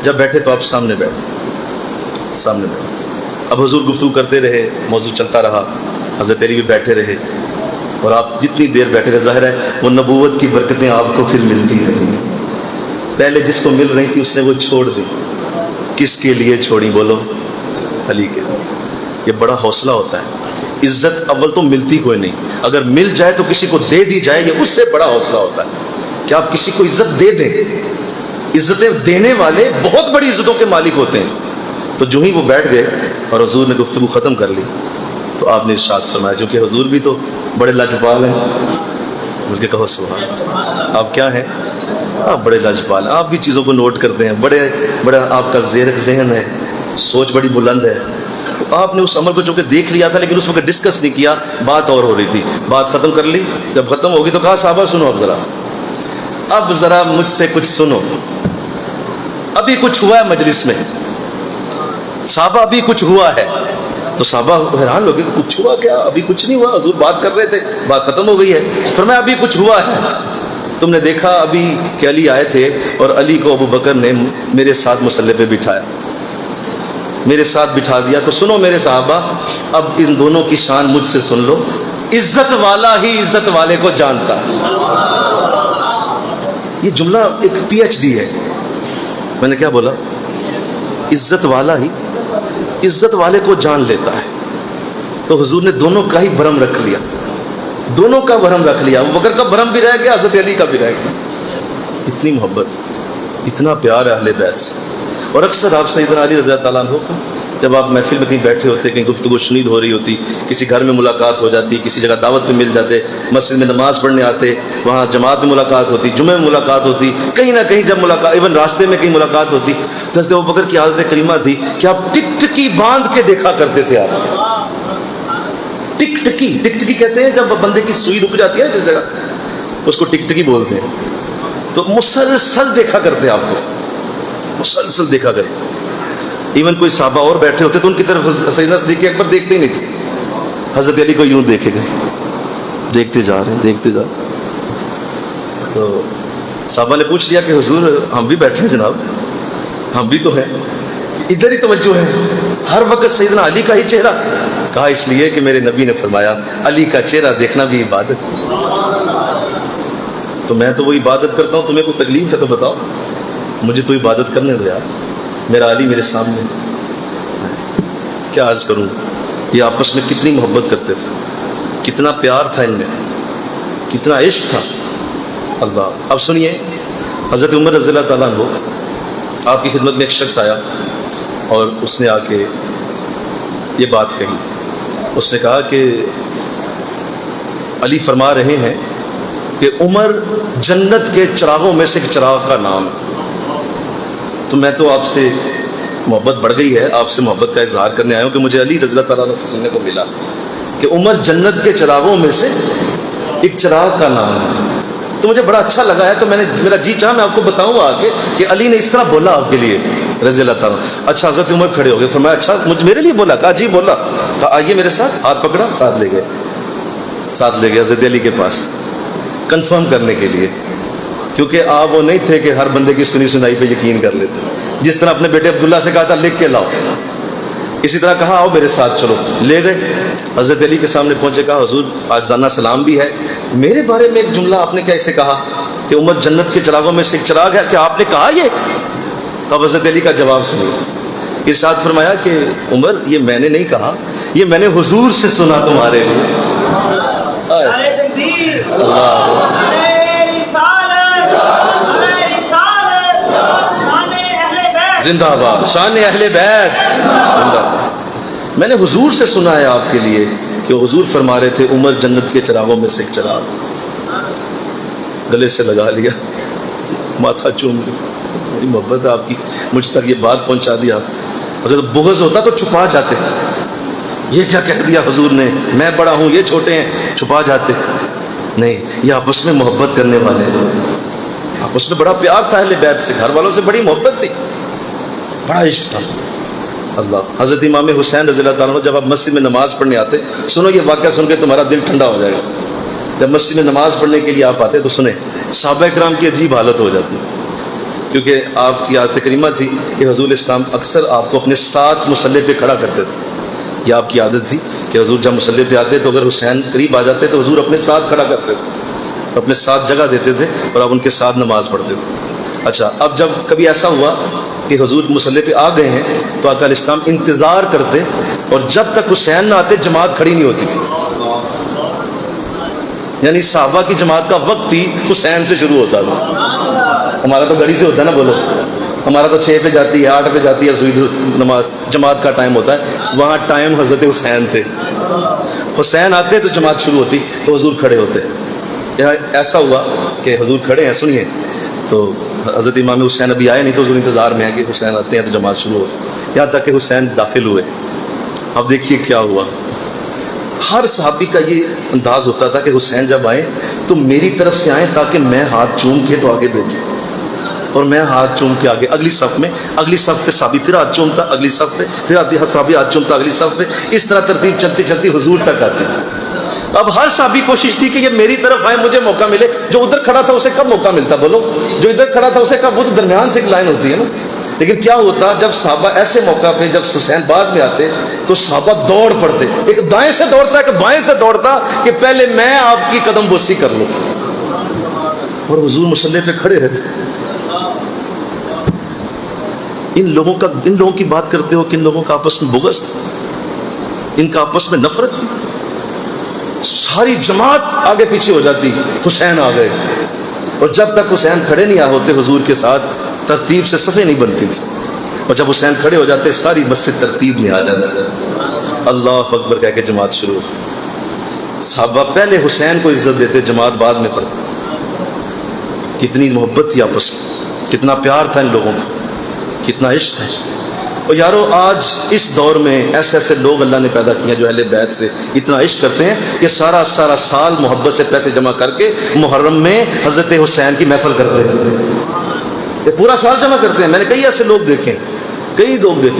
جب بیٹھے تو آپ سامنے بیٹھے، سامنے بیٹھے۔ اب حضور گفتگو کرتے رہے، موضوع چلتا رہا، حضرت علی بھی بیٹھے رہے، اور آپ جتنی دیر بیٹھے رہے ظاہر ہے وہ نبوت کی برکتیں آپ کو پھر ملتی رہیں۔ پہلے جس کو مل رہی تھی اس نے وہ چھوڑ دی، کس کے لیے چھوڑی؟ بولو، علی کے لیے۔ یہ بڑا حوصلہ ہوتا ہے۔ عزت اول تو ملتی کوئی نہیں، اگر مل جائے تو کسی کو دے دی جائے، یہ اس سے بڑا حوصلہ ہوتا ہے کہ آپ کسی کو عزت دے دیں۔ عزتیں دینے والے بہت بڑی عزتوں کے مالک ہوتے ہیں۔ تو جو ہی وہ بیٹھ گئے اور حضور نے گفتگو ختم کر لی تو آپ نے ارشاد فرمایا، چونکہ حضور بھی تو بڑے لاجواب ہیں، بول کے کہو سبحان اللہ۔ آپ کیا ہیں؟ آپ بڑے لاجواب ہیں، آپ بھی چیزوں کو نوٹ کرتے ہیں، بڑا آپ کا زیرک ذہن ہے، سوچ بڑی بلند ہے۔ تو آپ نے اس عمل کو چونکہ دیکھ لیا تھا لیکن اس وقت ڈسکس نہیں کیا، بات اور ہو رہی تھی، بات ختم کر لی۔ جب ختم ہوگی تو کہا صحابہ سنو، اب ذرا مجھ سے کچھ سنو، ابھی کچھ ہوا ہے مجلس میں، صحابہ ابھی کچھ ہوا ہے۔ تو صحابہ حیران ہو گئے کہ کچھ ہوا کیا؟ ابھی کچھ نہیں ہوا، حضور بات کر رہے تھے، بات ختم ہو گئی ہے۔ فرمایا ابھی کچھ ہوا ہے، تم نے دیکھا ابھی کہ علی آئے تھے اور علی کو ابوبکر نے میرے ساتھ مصلی پہ بٹھایا، میرے ساتھ بٹھا دیا۔ تو سنو میرے صحابہ، اب ان دونوں کی شان مجھ سے سن لو، عزت والا ہی عزت والے کو جانتا ہے۔ یہ جملہ ایک پی ایچ ڈی ہے۔ میں نے کیا بولا؟ عزت والا ہی عزت والے کو جان لیتا ہے۔ تو حضور نے دونوں کا ہی بھرم رکھ لیا، دونوں کا بھرم رکھ لیا، ابوبکر کا بھرم بھی رہ گیا، حضرت علی کا بھی رہ گیا۔ اتنی محبت، اتنا پیار ہے اہل بیت سے۔ اور اکثر آپ سیدنا علی رضی اللہ تعالیٰ عنہ کو جب آپ محفل میں کہیں بیٹھے ہوتے، کہیں گفتگو شنید ہو رہی ہوتی، کسی گھر میں ملاقات ہو جاتی، کسی جگہ دعوت پہ مل جاتے، مسجد میں نماز پڑھنے آتے، وہاں جماعت میں ملاقات ہوتی، جمعے میں ملاقات ہوتی، کہیں نہ کہیں جب ملاقات، ایون راستے میں کہیں ملاقات ہوتی، تو حضرت ابوبکر کی عادت کریمہ تھی کہ آپ ٹک ٹکی باندھ کے دیکھا کرتے تھے۔ آپ ٹک ٹکی کہتے ہیں جب بندے کی سوئی رک جاتی ہے نا جس جگہ، اس کو ٹک ٹکی بولتے ہیں۔ تو مسلسل دیکھا کرتے آپ کو، مسلسل دیکھا کرتے۔ ایون کوئی صحابہ اور بیٹھے ہوتے تو ان کی طرف سیدنا صدیق اکبر دیکھتے ہی نہیں تھے، حضرت علی کو یوں دیکھے گئے، دیکھتے جا رہے ہیں، دیکھتے جا رہے ہیں۔ تو صحابہ نے پوچھ لیا کہ حضور ہم بھی بیٹھے ہیں جناب، ہم بھی تو ہیں، ادھر ہی توجہ ہے، ہر وقت سیدنا علی کا ہی چہرہ؟ کہا اس لیے کہ میرے نبی نے فرمایا علی کا چہرہ دیکھنا بھی عبادت ہے۔ تو میں تو وہ عبادت کرتا ہوں، تمہیں کوئی تکلیف ہے تو بتاؤ، مجھے تو عبادت کرنے دو یار، میرا علی میرے سامنے۔ کیا عرض کروں، یہ آپس میں کتنی محبت کرتے تھے، کتنا پیار تھا ان میں، کتنا عشق تھا۔ اللہ، اب سنیے، حضرت عمر رضی اللہ تعالیٰ عنہ، آپ کی خدمت میں ایک شخص آیا اور اس نے آ کے یہ بات کہی، اس نے کہا کہ علی فرما رہے ہیں کہ عمر جنت کے چراغوں میں سے ایک چراغ کا نام ہے، تو میں تو آپ سے محبت بڑھ گئی ہے، آپ سے محبت کا اظہار کرنے آیا ہوں کہ مجھے علی رضی اللہ تعالیٰ عنہ سے سننے کو ملا کہ عمر جنت کے چراغوں میں سے ایک چراغ کا نام ہے. تو مجھے بڑا اچھا لگا ہے، تو میں نے میرا جی چاہا میں آپ کو بتاؤں آگے کہ علی نے اس طرح بولا آپ کے لیے رضی اللہ تعالیٰ. اچھا حضرت عمر کھڑے ہو گئے، فرمایا اچھا میرے لیے بولا؟ کہا جی بولا. کہا آئیے میرے ساتھ. ہاتھ پکڑا، ساتھ لے گئے حضرت علی کے پاس کنفرم کرنے کے لیے، کیونکہ آپ وہ نہیں تھے کہ ہر بندے کی سنی سنائی پہ یقین کر لیتے. جس طرح اپنے بیٹے عبداللہ سے کہا تھا لکھ کے لاؤ، اسی طرح کہا آؤ میرے ساتھ چلو. لے گئے، حضرت علی کے سامنے پہنچے. کہا حضور آج زانہ سلام بھی ہے، میرے بارے میں ایک جملہ آپ نے کیسے کہا کہ عمر جنت کے چراغوں میں سے ایک چراغ ہے، کیا آپ نے کہا یہ؟ تب حضرت علی کا جواب سنیے. ارشاد فرمایا کہ عمر یہ میں نے نہیں کہا، یہ میں نے حضور سے سنا تمہارے لیے. زندہ باد شان اہل بیت. میں نے حضور سے سنا ہے آپ کے لیے کہ حضور فرما رہے تھے عمر جنت کے چراغوں میں سے ایک چراغ. گلے سے لگا لیا، ماتھا چوم لیا. بڑی محبت ہے آپ کی، مجھ تک یہ بات پہنچا دیا. اگر بغض ہوتا تو چھپا جاتے، یہ کیا کہہ دیا حضور نے، میں بڑا ہوں یہ چھوٹے ہیں، چھپا جاتے. نہیں، یہ آپس میں محبت کرنے والے ہیں. آپس میں بڑا پیار تھا اہل بیت سے، گھر والوں سے بڑی محبت تھی، بڑا عشق تھا. اللہ. حضرت امام حسین رضی اللہ تعالیٰ عنہ جب آپ مسجد میں نماز پڑھنے آتے، سنو یہ واقعہ سن کے تمہارا دل ٹھنڈا ہو جائے گا. جب مسجد میں نماز پڑھنے کے لیے آپ آتے تو سنیں، صحابہ کرام کی عجیب حالت ہو جاتی، کیونکہ آپ کی عادت کریمہ تھی کہ حضور اسلام اکثر آپ کو اپنے ساتھ مصلی پہ کھڑا کرتے تھے. یہ آپ کی عادت تھی کہ حضور جب مصلی پہ آتے تو اگر حسین قریب آ جاتے تو حضور اپنے ساتھ کھڑا کرتے تھے، اپنے ساتھ جگہ دیتے تھے اور آپ ان کے ساتھ نماز پڑھتے تھے. اچھا، اب جب کبھی ایسا ہوا کہ حضور مصلی پہ آ گئے ہیں تو آقا علیہ السلام انتظار کرتے، اور جب تک حسین نہ آتے جماعت کھڑی نہیں ہوتی تھی. یعنی صحابہ کی جماعت کا وقت ہی حسین سے شروع ہوتا تھا. ہمارا تو گھڑی سے ہوتا ہے نا، بولو، ہمارا تو 6 پہ جاتی ہے، 8 پہ جاتی ہے سوئی نماز، جماعت کا ٹائم ہوتا ہے. وہاں ٹائم حضرت حسین تھے. حسین آتے تو جماعت شروع ہوتی، تو حضور کھڑے ہوتے. ایسا ہوا کہ حضور کھڑے ہیں، سنیے، تو حضرت امام حسین ابھی آئے نہیں تو حضور انتظار میں ہے کہ حسین آتے ہیں تو جماعت شروع ہو. یہاں تک کہ حسین داخل ہوئے. اب دیکھیے کیا ہوا. ہر صحابی کا یہ انداز ہوتا تھا کہ حسین جب آئیں تو میری طرف سے آئیں تاکہ میں ہاتھ چوم کے تو آگے بھیجوں، اور میں ہاتھ چوم کے آگے اگلی صف میں، اگلی صف پہ صحابی پھر ہاتھ چومتا، اگلی صف پہ پھر صحابی ہاتھ چومتا اگلی صف پہ. اس طرح ترتیب چلتی چلتی حضور تک آتی. اب ہر صحابی کوشش تھی کہ یہ میری طرف آئے، مجھے موقع ملے. جو ادھر کھڑا تھا اسے کب موقع ملتا؟ بولو، جو ادھر کھڑا تھا اسے کب؟ وہ تو درمیان سے ایک لائن ہوتی ہے نا. لیکن کیا ہوتا جب صحابہ ایسے موقع پہ، جب حسین بعد میں آتے تو صحابہ دوڑ پڑتے. ایک دائیں سے دوڑتا ہے کہ بائیں سے دوڑتا کہ پہلے میں آپ کی قدم بوسی کر لوں، اور حضور مصلی پہ کھڑے رہتے. ان لوگوں کی بات کرتے ہو کہ ان لوگوں کا آپس میں بغض تھا، ان کا آپس میں نفرت تھی. ساری جماعت آگے پیچھے ہو جاتی، حسین آ گئے، اور جب تک حسین کھڑے نہیں ہوتے حضور کے ساتھ ترتیب سے صفیں نہیں بنتی تھی. اور جب حسین کھڑے ہو جاتے ساری مسجد ترتیب میں آ جاتی. اللہ اکبر کہہ کے جماعت شروع ہوتی. صحابہ پہلے حسین کو عزت دیتے، جماعت بعد میں پڑھتے. کتنی محبت تھی آپس میں، کتنا پیار تھا ان لوگوں کا، کتنا عشق ہے. اور یارو آج اس دور میں ایسے ایسے لوگ اللہ نے پیدا کیے ہیں جو اہل بیت سے اتنا عشق کرتے ہیں کہ سارا سال محبت سے پیسے جمع کر کے محرم میں حضرت حسین کی محفل کرتے ہیں. یہ پورا سال جمع کرتے ہیں. میں نے کئی ایسے لوگ دیکھے،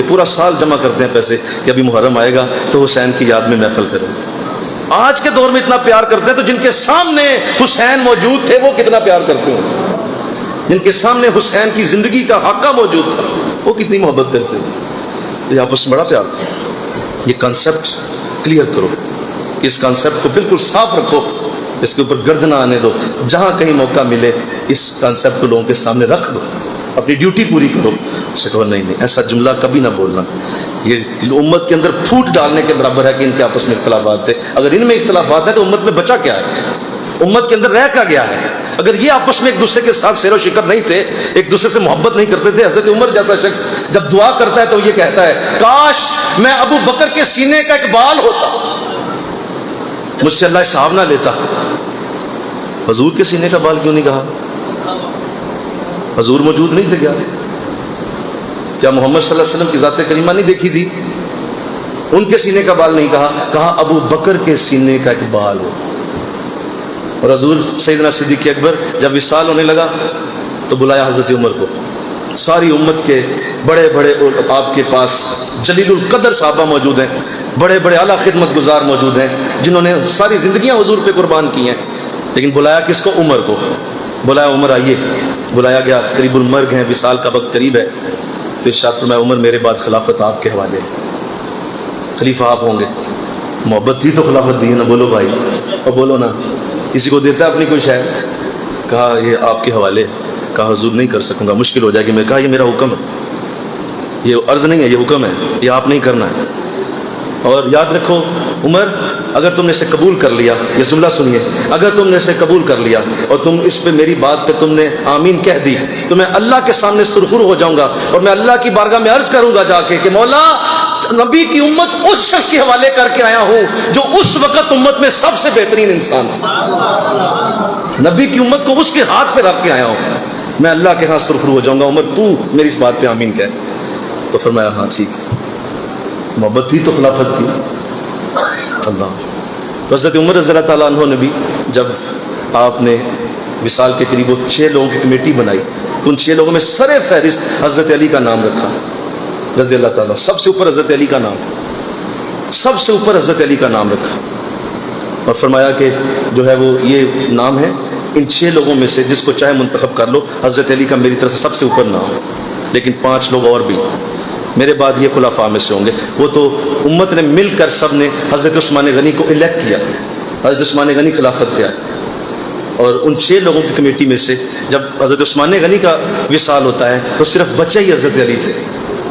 پورا سال جمع کرتے ہیں پیسے کہ ابھی محرم آئے گا تو حسین کی یاد میں محفل کریں. آج کے دور میں اتنا پیار کرتے ہیں تو جن کے سامنے حسین موجود تھے وہ کتنا پیار کرتے ہیں. جن کے سامنے حسین کی زندگی کا حقہ موجود تھا وہ کتنی محبت کرتے ہیں. یہ آپس میں بڑا پیار تھا. یہ کانسیپٹ کلیئر کرو، اس کانسیپٹ کو بالکل صاف رکھو، اس کے اوپر گرد نہ آنے دو. جہاں کہیں موقع ملے اس کانسیپٹ کو لوگوں کے سامنے رکھ دو، اپنی ڈیوٹی پوری کرو. اسے کہو نہیں ایسا جملہ کبھی نہ بولنا. یہ امت کے اندر پھوٹ ڈالنے کے برابر ہے کہ ان کے آپس میں اختلافات تھے. اگر ان میں اختلافات ہیں تو امت میں بچا کیا ہے؟ امت کے اندر رہ کیا گیا ہے؟ اگر یہ آپس میں ایک دوسرے کے ساتھ سیر و شکر نہیں تھے، ایک دوسرے سے محبت نہیں کرتے تھے. حضرت عمر جیسا شخص جب دعا کرتا ہے تو یہ کہتا ہے کاش میں ابو بکر کے سینے کا ایک بال ہوتا، مجھ سے اللہ حساب نہ لیتا. حضور کے سینے کا بال کیوں نہیں کہا؟ حضور موجود نہیں تھے کیا؟ کیا محمد صلی اللہ علیہ وسلم کی ذات کریمہ نہیں دیکھی تھی؟ ان کے سینے کا بال نہیں کہا ابو بکر کے سینے کا ایک بال ہو. اور حضور سیدنا صدیق اکبر جب وصال ہونے لگا تو بلایا حضرت عمر کو. ساری امت کے بڑے بڑے آپ کے پاس جلیل القدر صحابہ موجود ہیں، بڑے بڑے اعلیٰ خدمت گزار موجود ہیں جنہوں نے ساری زندگیاں حضور پہ قربان کی ہیں. لیکن بلایا کس کو؟ عمر کو. بلایا عمر آئیے. بلایا گیا، قریب المرگ ہیں، وصال کا وقت قریب ہے. تو ارشاد فرمایا عمر میرے بعد خلافت آپ کے حوالے، خلیفہ آپ ہوں گے. محبت تھی تو خلافت دی ہے نا، بولو بھائی اور بولو نا. کسی کو دیتا اپنی کوئی شے؟ کہا یہ آپ کے حوالے. کہا حضور نہیں کر سکوں گا، مشکل ہو جائے گی. میں کہا یہ میرا حکم ہے، یہ عرض نہیں ہے، یہ حکم ہے، یہ آپ نہیں کرنا ہے. اور یاد رکھو عمر، اگر تم نے اسے قبول کر لیا، یہ جملہ سنیے، اگر تم نے اسے قبول کر لیا اور تم اس پہ میری بات پہ تم نے آمین کہہ دی تو میں اللہ کے سامنے سرخر ہو جاؤں گا اور میں اللہ کی بارگاہ میں عرض کروں گا جا کے کہ مولا نبی کی امت اس شخص کے حوالے کر کے آیا ہوں جو اس وقت امت میں سب سے بہترین انسان تھا. نبی کی امت کو اس کے ہاتھ پہ رکھ کے آیا ہوں، میں اللہ کے ہاں سرخر ہو جاؤں گا. عمر تو میری اس بات پہ آمین کہہ. تو فرمایا ہاں ٹھیک ہے. محبت تھی تو خلافت کی. اللہ. تو حضرت عمر رضی اللہ تعالیٰ عنہ نے بھی جب آپ نے وصال کے قریب وہ 6 لوگوں کی کمیٹی بنائی تو ان 6 لوگوں میں سر فہرست حضرت علی کا نام رکھا رضی اللہ تعالیٰ. سب سے اوپر حضرت علی کا نام، سب سے اوپر حضرت علی کا نام رکھا. اور فرمایا کہ جو ہے وہ یہ نام ہے ان 6 لوگوں میں سے جس کو چاہے منتخب کر لو، حضرت علی کا میری طرف سے سب سے اوپر نام ہے. لیکن 5 لوگ اور بھی میرے بعد یہ خلفاء میں سے ہوں گے. وہ تو امت نے مل کر سب نے حضرت عثمان غنی کو الیکٹ کیا، حضرت عثمان غنی خلافت پہ آئے. اور ان 6 لوگوں کی کمیٹی میں سے جب حضرت عثمان غنی کا وصال ہوتا ہے تو صرف بچے ہی حضرت علی تھے،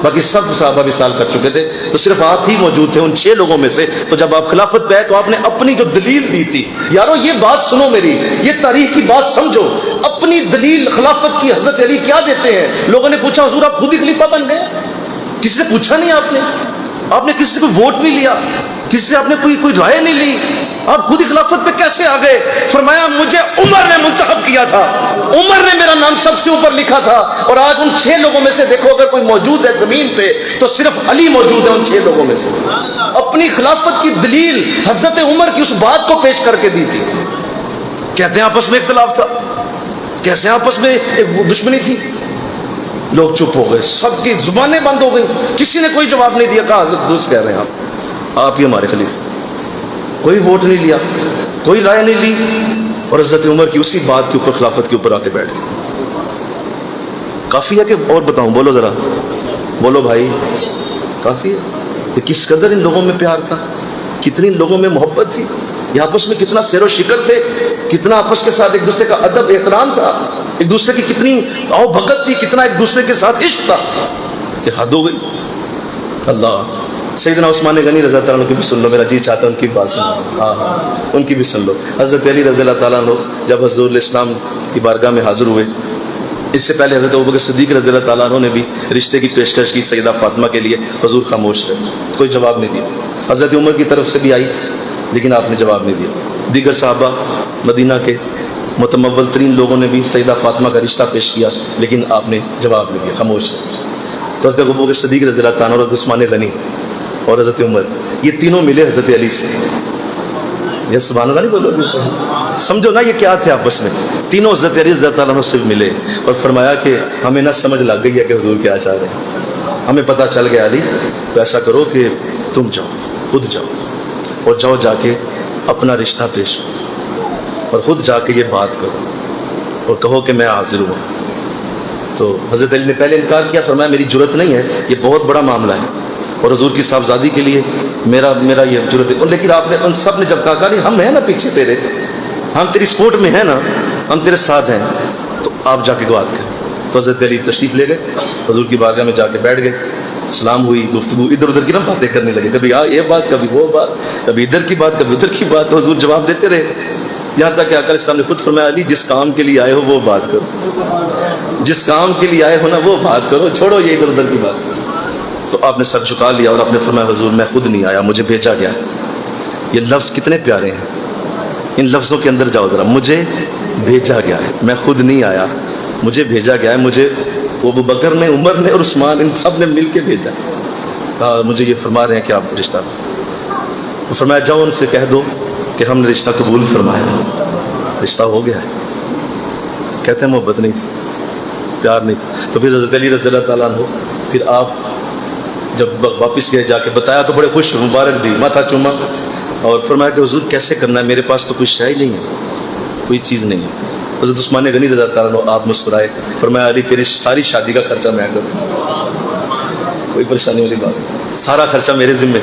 باقی سب صحابہ وصال کر چکے تھے، تو صرف آپ ہی موجود تھے ان 6 لوگوں میں سے. تو جب آپ خلافت پہ آئے تو آپ نے اپنی جو دلیل دی تھی، یارو یہ بات سنو میری، یہ تاریخ کی بات سمجھو، اپنی دلیل خلافت کی حضرت علی کیا دیتے ہیں. لوگوں نے پوچھا حضور آپ خود ہی خلیفہ بن گئے؟ کسی سے پوچھا نہیں آپ نے کسی سے کوئی ووٹ نہیں لیا، کسی سے آپ نے کوئی رائے نہیں لی، آپ خود ہی خلافت پہ کیسے آ گئے؟ فرمایا مجھے عمر نے منتخب کیا تھا، عمر نے میرا نام سب سے اوپر لکھا تھا. اور آج ان 6 لوگوں میں سے دیکھو اگر کوئی موجود ہے زمین پہ تو صرف علی موجود ہے ان 6 لوگوں میں سے. اپنی خلافت کی دلیل حضرت عمر کی اس بات کو پیش کر کے دی تھی. کہتے ہیں آپس میں اختلاف تھا، کیسے آپس میں ایک دشمنی تھی. لوگ چپ ہو گئے، سب کی زبانیں بند ہو گئی، کسی نے کوئی جواب نہیں دیا. کہا حضرت درست کہہ رہے ہیں آپ ہی ہمارے خلیفہ. کوئی ووٹ نہیں لیا، کوئی رائے نہیں لی، اور حضرت عمر کی اسی بات کے اوپر خلافت کے اوپر آ کے بیٹھ گئے. کافی ہے کہ اور بتاؤں؟ بولو ذرا، بولو بھائی، کافی ہے. کہ کس قدر ان لوگوں میں پیار تھا، کتنی ان لوگوں میں محبت تھی، یہ آپس میں کتنا سیر و شکر تھے، کتنا آپس کے ساتھ ایک دوسرے کا ادب احترام تھا، ایک دوسرے کی کتنی آؤ بھگت تھی، کتنا ایک دوسرے کے ساتھ عشق تھا کہ حد ہو گئی. اللہ. سیدنا عثمان غنی رضی اللہ عنہ کی بھی سن لو، میرا جی چاہتا ہے ان کی بات سن لو. ہاں ان کی بھی سن لو. حضرت علی رضی اللہ تعالیٰ عنہ جب حضور الاسلام کی بارگاہ میں حاضر ہوئے، اس سے پہلے حضرت ابوبکر صدیق رضی اللہ تعالیٰ عنہ نے بھی رشتے کی پیشکش کی سیدہ فاطمہ کے لیے. حضور خاموش رہے، کوئی جواب نہیں دیا. حضرت عمر کی طرف سے بھی آئی لیکن آپ نے جواب نہیں دیا. دیگر صحابہ مدینہ کے متمول ترین لوگوں نے بھی سیدہ فاطمہ کا رشتہ پیش کیا لیکن آپ نے جواب نہیں دیا، خاموش رہے. تو حضرت ابوبکر صدیق رضی اللہ تعالیٰ عنہ اور حضرت عثمان غنی اور حضرت عمر یہ تینوں ملے حضرت علی سے. یہ سبحان اللہ نہیں بولو، سمجھو نا یہ کیا تھے آپس میں. تینوں حضرت علی رضی اللہ تعالیٰ عنہ سے ملے اور فرمایا کہ ہمیں نہ سمجھ لگ گئی ہے کہ حضور کیا چاہ رہے ہیں، ہمیں پتہ چل گیا علی، تو ایسا کرو کہ تم جاؤ، خود جاؤ اور جاؤ جا کے اپنا رشتہ پیش کرو اور خود جا کے یہ بات کرو اور کہو کہ میں حاضر ہوں. تو حضرت علی نے پہلے انکار کیا، فرمایا میری جرت نہیں ہے، یہ بہت بڑا معاملہ ہے اور حضور کی صاحبزادی کے لیے میرا یہ جرت ہے. لیکن آپ نے ان سب نے جب کہا نہیں ہم ہیں نا پیچھے تیرے، ہم تیری سپورٹ میں ہیں نا، ہم تیرے ساتھ ہیں، تو آپ جا کے بات کریں. تو حضرت علی تشریف لے گئے، حضور کی بارگاہ میں جا کے بیٹھ گئے. سلام ہوئی، گفتگو ادھر ادھر کی نا باتیں کرنے لگے، کبھی یہ بات کبھی وہ بات، کبھی ادھر کی بات کبھی ادھر کی بات. تو حضور جواب دیتے رہے یہاں تک کہ آقا اسلام نے خود فرمایا علی جس کام کے لیے آئے ہو وہ بات کرو، جس کام کے لیے آئے ہو نا وہ بات کرو، چھوڑو یہ ادھر ادھر کی بات. تو آپ نے سر جھکا لیا اور آپ نے فرمایا حضور میں خود نہیں آیا، مجھے بھیجا گیا. یہ لفظ کتنے پیارے ہیں، ان لفظوں کے اندر جاؤ ذرا. مجھے بھیجا گیا ہے، میں خود نہیں آیا، مجھے بھیجا گیا ہے. مجھے وہ ابو بکر نے، عمر نے اور عثمان، ان سب نے مل کے بھیجا. مجھے یہ فرما رہے ہیں کہ آپ رشتہ. تو فرمایا جاؤ ان سے کہہ دو کہ ہم نے رشتہ قبول فرمایا، رشتہ ہو گیا ہے. کہتے ہیں محبت نہیں تھی، پیار نہیں تھا. تو پھر حضرت علی رضی اللہ تعالیٰ عنہ پھر آپ جب واپس گئے جا کے بتایا تو بڑے خوش، مبارک دی، ماتھا چوما اور فرمایا کہ حضور کیسے کرنا ہے، میرے پاس تو کوئی شے ہی نہیں ہے، کوئی چیز نہیں ہے. حضرت عثمان غنی رضی اللہ تعالیٰ عنہ آپ مسکرائے، فرمایا علی تیری ساری شادی کا خرچہ میں کروں، کوئی پریشانی والی بات نہیں، سارا خرچہ میرے ذمہ،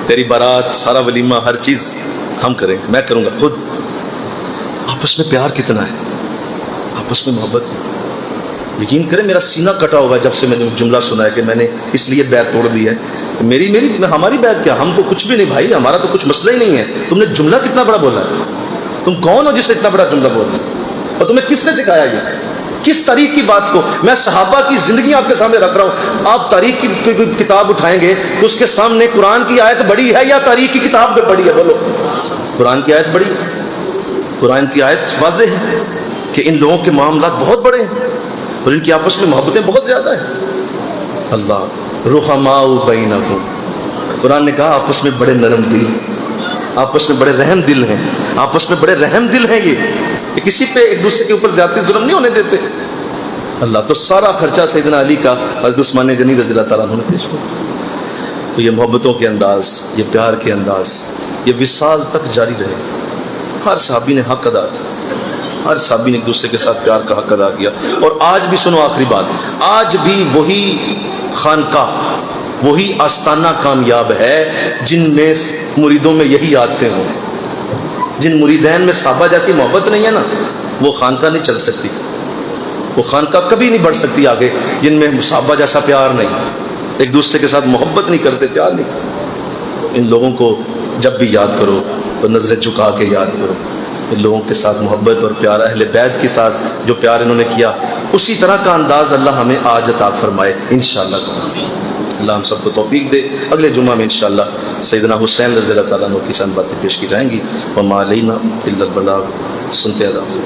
تیری بارات، سارا ولیمہ، ہر چیز ہم کریں گے، میں کروں گا خود. آپس میں پیار کتنا ہے، آپس میں محبت. یقین کریں میرا سینہ کٹا ہوا ہے جب سے میں نے جملہ سنا ہے کہ میں نے اس لیے بیعت توڑ دی ہے. ہماری بیعت کیا، ہم کو کچھ بھی نہیں بھائی، ہمارا تو کچھ مسئلہ ہی نہیں ہے. تم نے جملہ کتنا بڑا بولا ہے، تم کون ہو جس نے اتنا بڑا جملہ بولا ہے، اور تمہیں کس نے سکھایا یہ، کس تاریخ کی بات کو. میں صحابہ کی زندگی آپ کے سامنے رکھ رہا ہوں. آپ تاریخ کی کوئی کتاب اٹھائیں گے تو اس کے سامنے قرآن کی آیت بڑی ہے یا تاریخ کی کتاب میں بڑی ہے؟ بولو. قرآن کی آیت بڑی ہے، قرآن کی آیت واضح ہے کہ ان لوگوں کے معاملات بہت بڑے ہیں اور ان کی آپس میں محبتیں بہت زیادہ ہیں. اللہ رحماء بینکم، قرآن نے کہا آپس میں بڑے نرم دل، آپس میں بڑے رحم دل ہیں، آپس میں بڑے رحم دل ہیں. یہ کسی پہ ایک دوسرے کے اوپر زیادتی ظلم نہیں ہونے دیتے. اللہ تو سارا خرچہ سیدنا علی کا حضرت عثمان غنی رضی اللہ تعالیٰ عنہ نے پیش کیا. تو یہ محبتوں کے انداز، یہ پیار کے انداز، یہ وصال تک جاری رہے. ہر صحابی نے حق ادا کیا، ہر صحابی نے ایک دوسرے کے ساتھ پیار کا حق ادا کیا. اور آج بھی سنو آخری بات، آج بھی وہی خانقاہ، وہی آستانہ کامیاب ہے جن میں مریدوں میں یہی عادتیں ہوں. جن مریدین میں صحابہ جیسی محبت نہیں ہے نا، وہ خانقاہ نہیں چل سکتی، وہ خانقاہ کبھی نہیں بڑھ سکتی آگے. جن میں صحابہ جیسا پیار نہیں، ایک دوسرے کے ساتھ محبت نہیں کرتے، پیار نہیں. ان لوگوں کو جب بھی یاد کرو تو نظریں جھکا کے یاد کرو. ان لوگوں کے ساتھ محبت اور پیار، اہل بیت کے ساتھ جو پیار انہوں نے کیا، اسی طرح کا انداز اللہ ہمیں آج عطا فرمائے انشاءاللہ. اللہ ہم سب کو توفیق دے. اگلے جمعہ میں انشاءاللہ سیدنا حسین رضی اللہ تعالیٰ عنہ کی چند باتیں پیش کی جائیں گی. وما علینا الا البلاغ. سنتے رہو.